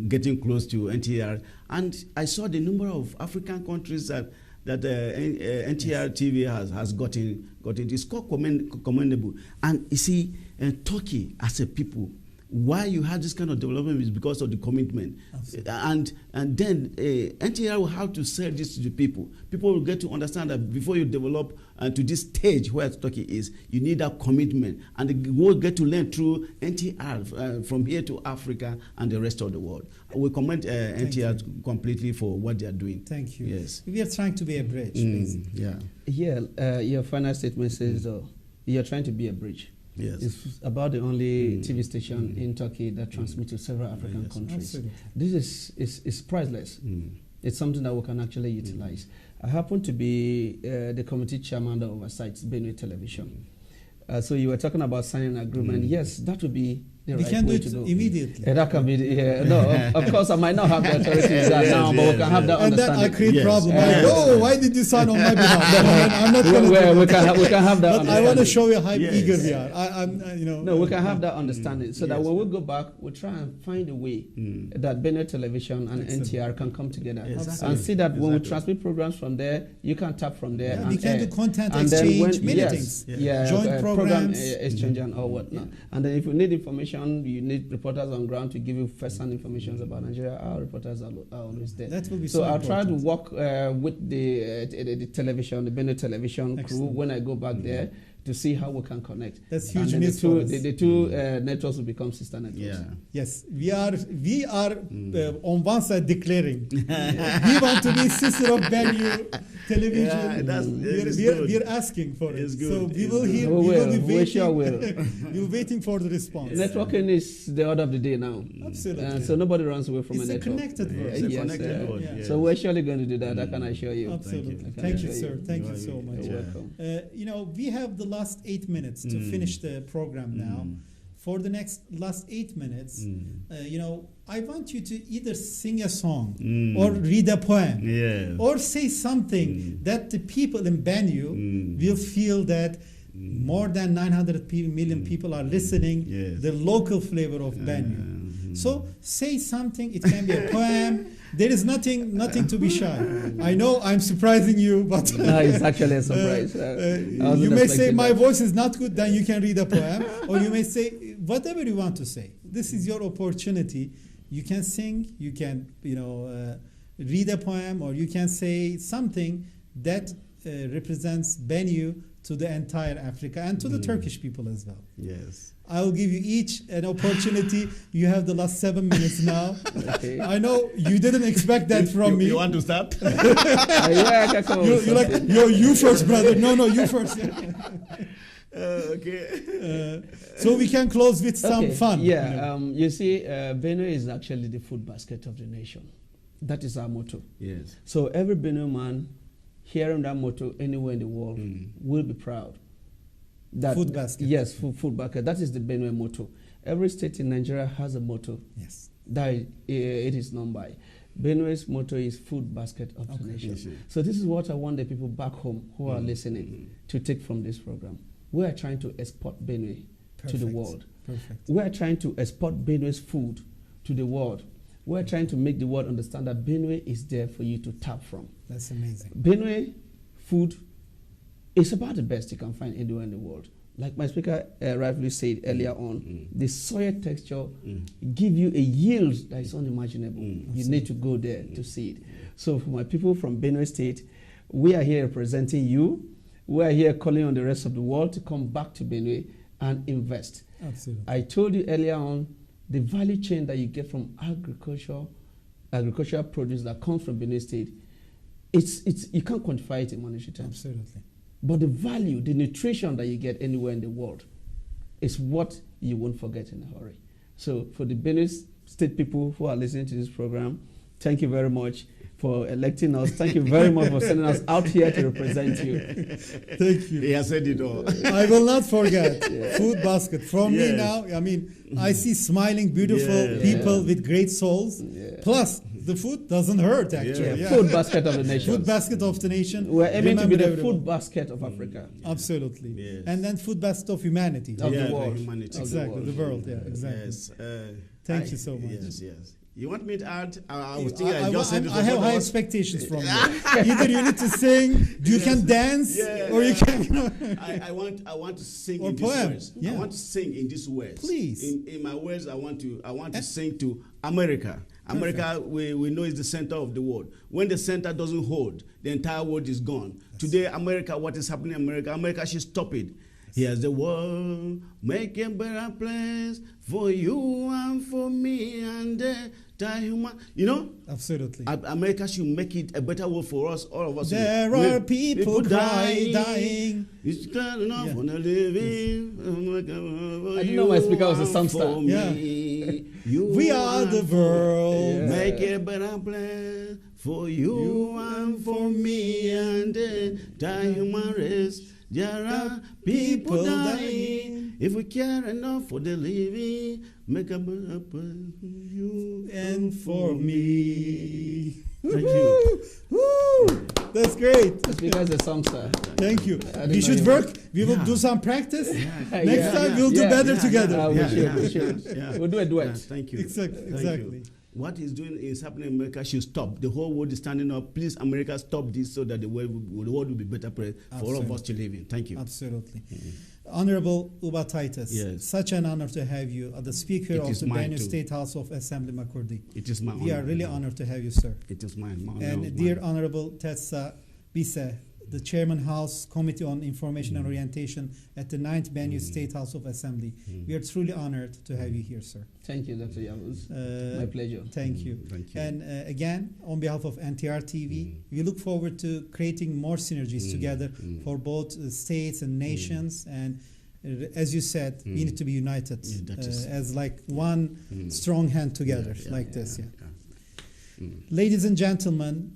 getting close to NTR, and I saw the number of African countries that NRTTV has gotten. It's quite commendable. And you see, Turkey as a people, why you had this kind of development is because of the commitment. And then NTR will have to sell this to the people. People will get to understand that before you develop to this stage where Turkey is, you need that commitment. And the world get to learn through NTR from here to Africa and the rest of the world. We commend NTR completely for what they are doing. Thank you. Yes. We are trying to be a bridge, basically. Yeah, your final statement says you're trying to be a bridge. Yes. It's about the only TV station in Turkey that transmits to several African countries. Absolutely. This is priceless. It's something that we can actually utilize. I happen to be the committee chairman that oversees Benue Television. So you were talking about signing an agreement. Yes, that would be the right way to do. We can do it immediately. That can be, no, of course I might not have the authority to do that now, but we can have that and understanding. then I create problem. Like, oh, why did you sign on my behalf? I'm not going we can have that. But I want to show you how eager we are. No, we can have that understanding so that when we go back, we try and find a way that Benue Television and NTR can come together and see that when we transmit programs from there, you can tap from there. Yeah, we can do content and exchange, many things. Joint program programs. exchange and all whatnot. And then if you need information, you need reporters on ground to give you first-hand information about Nigeria. Our reporters are always there. That will be so I'll important. try to work with the television, the Benue Television crew when I go back there to see how we can connect. That's huge and news for us. The two networks will become sister networks. Yeah. Yes, we are on one side declaring we want to be sister of Benue Television. Yeah, we're asking for it. It's good. So we will hear. We will be will. waiting. We sure will. We're waiting for the response. Networking is the order of the day now. Absolutely. So nobody runs away from It's a a network. connected world. It's a Yes, connected world. yeah. So we're surely going to do that. I can assure you. Absolutely. Thank Thank you, sir. Thank you so much. You're welcome. We have the last 8 minutes to finish the program now. For the last 8 minutes, I want you to either sing a song or read a poem or say something that the people in Benue will feel that more than 900 million people are listening, the local flavor of Benue. So say something. It can be a poem. There is nothing to be shy. I know I'm surprising you, but no, it's actually a surprise. You may say my voice is not good, then you can read a poem, or you may say whatever you want to say. This is your opportunity. You can sing, you can read a poem, or you can say something that represents Benue to the entire Africa and to the Turkish people as well. Yes. I will give you each an opportunity. You have the last 7 minutes now. Okay. I know you didn't expect that from me. You want to start? Yeah, I can come You're like, you first, brother. No, you first. Okay. So we can close with some fun. Yeah, you see, Benue is actually the food basket of the nation. That is our motto. Yes. So every Benue man hearing that motto anywhere in the world will be proud. That food basket. Yes, food basket. That is the Benue motto. Every state in Nigeria has a motto. Yes. That it is known by. Benue's motto is food basket of the nation. So this is what I want the people back home who are listening to take from this program. We are trying to export Benue to the world. Perfect. We are trying to export Benue's food to the world. We are trying to make the world understand that Benue is there for you to tap from. That's amazing. Benue food is about the best you can find anywhere in the world. Like my speaker rightly said earlier on, the soil texture give you a yield that is unimaginable. You need to go there to see it. So for my people from Benue State, we are here representing you. We are here calling on the rest of the world to come back to Benue and invest. Absolutely. I told you earlier on, the value chain that you get from agricultural produce that comes from Benue State, it's you can't quantify it in monetary terms. Absolutely. But the value, the nutrition that you get anywhere in the world is what you won't forget in a hurry. So for the Benue State people who are listening to this program, thank you very much for electing us. Thank you very much for sending us out here to represent you. Thank you. He has said it all. I will not forget. Food basket. From me now, I mean, I see smiling, beautiful people with great souls. Plus, the food doesn't hurt actually. Yeah, food basket of the nation. Food basket of the nation. We're aiming to be the Remember food basket of Africa. Absolutely. Yes. And then food basket of humanity. Of the Yeah, world. humanity. Exactly, the world. Yeah, exactly. Yes. Thank you so much. Yes, yes. You want me to add? I was thinking I just said it. I have high expectations from you. Either you need to sing, you can dance, or you can. You know. I want to sing Or in poem. these words. Yeah. I want to sing in these words. Please. In my words, I want to sing to America. America, we know is the center of the world. When the center doesn't hold, the entire world is gone. Today, America, what is happening in America? America should stop it. Here's the world, make a better place for you and for me and the human. You know? Absolutely. America should make it a better world for us, all of us. There are people dying. It's good enough for the living. I didn't know my speaker was a song star. Yeah. We are the world. Make a better place for you and for me and the human race. There are people dying. If we care enough for the living, make a better place for you And for me. Thank you. Woo! That's great. The speaker is a song star. Thank you. didn't We know should you work. We will do some practice. Next Yeah. time we'll do better together. We should. We'll do a duet. Thank you. Exactly. Thank Exactly. you. What he's doing is happening in America should stop. The whole world is standing up. Please, America, stop this so that the world will be better place for all of us to live in. Thank you. Absolutely. Honorable Uba Titus, Yes. such an honor to have you, the Speaker It of is the mine Benue too. State House of Assembly, Makurdi. It is my We honor. are really honored to have you, sir. It is mine. My honor And of dear mine. Honorable Tetsa Bise, the Chairman House Committee on Information and Orientation at the 9th Benue State House of Assembly. We are truly honored to have you here, sir. Thank you, Dr. Yavuz. Uh, My pleasure. Thank you. Thank you. And again, on behalf of NTRTV, we look forward to creating more synergies together for both states and nations. And as you said, we need to be united that is- as like one strong hand together, Yeah, like this. Yeah. yeah. Ladies and gentlemen,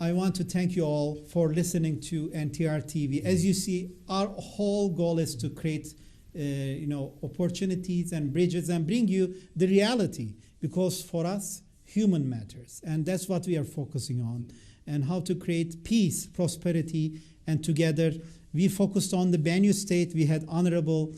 I want to thank you all for listening to NTR TV. As you see, our whole goal is to create, opportunities and bridges and bring you the reality, because for us, human matters, and that's what we are focusing on, and how to create peace, prosperity, and together we focused on the Benue state. We had honorable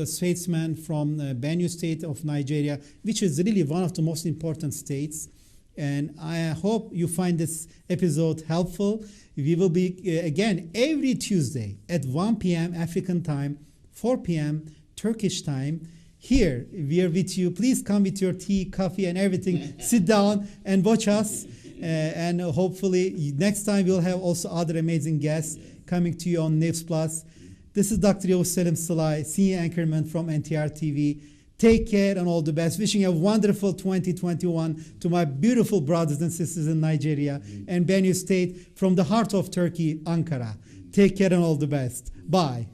statesman from Benue state of Nigeria, which is really one of the most important states. And I hope you find this episode helpful. We will be again every Tuesday at 1 p.m. African time, 4 p.m. Turkish time. Here we are with you. Please come with your tea, coffee, and everything. Sit down and watch us. And hopefully next time we'll have also other amazing guests coming to you on News Plus. This is Dr. Yavuz Selim Sılay, senior anchorman from NTR TV. Take care and all the best. Wishing a wonderful 2021 to my beautiful brothers and sisters in Nigeria and Benue State from the heart of Turkey, Ankara. Take care and all the best. Bye.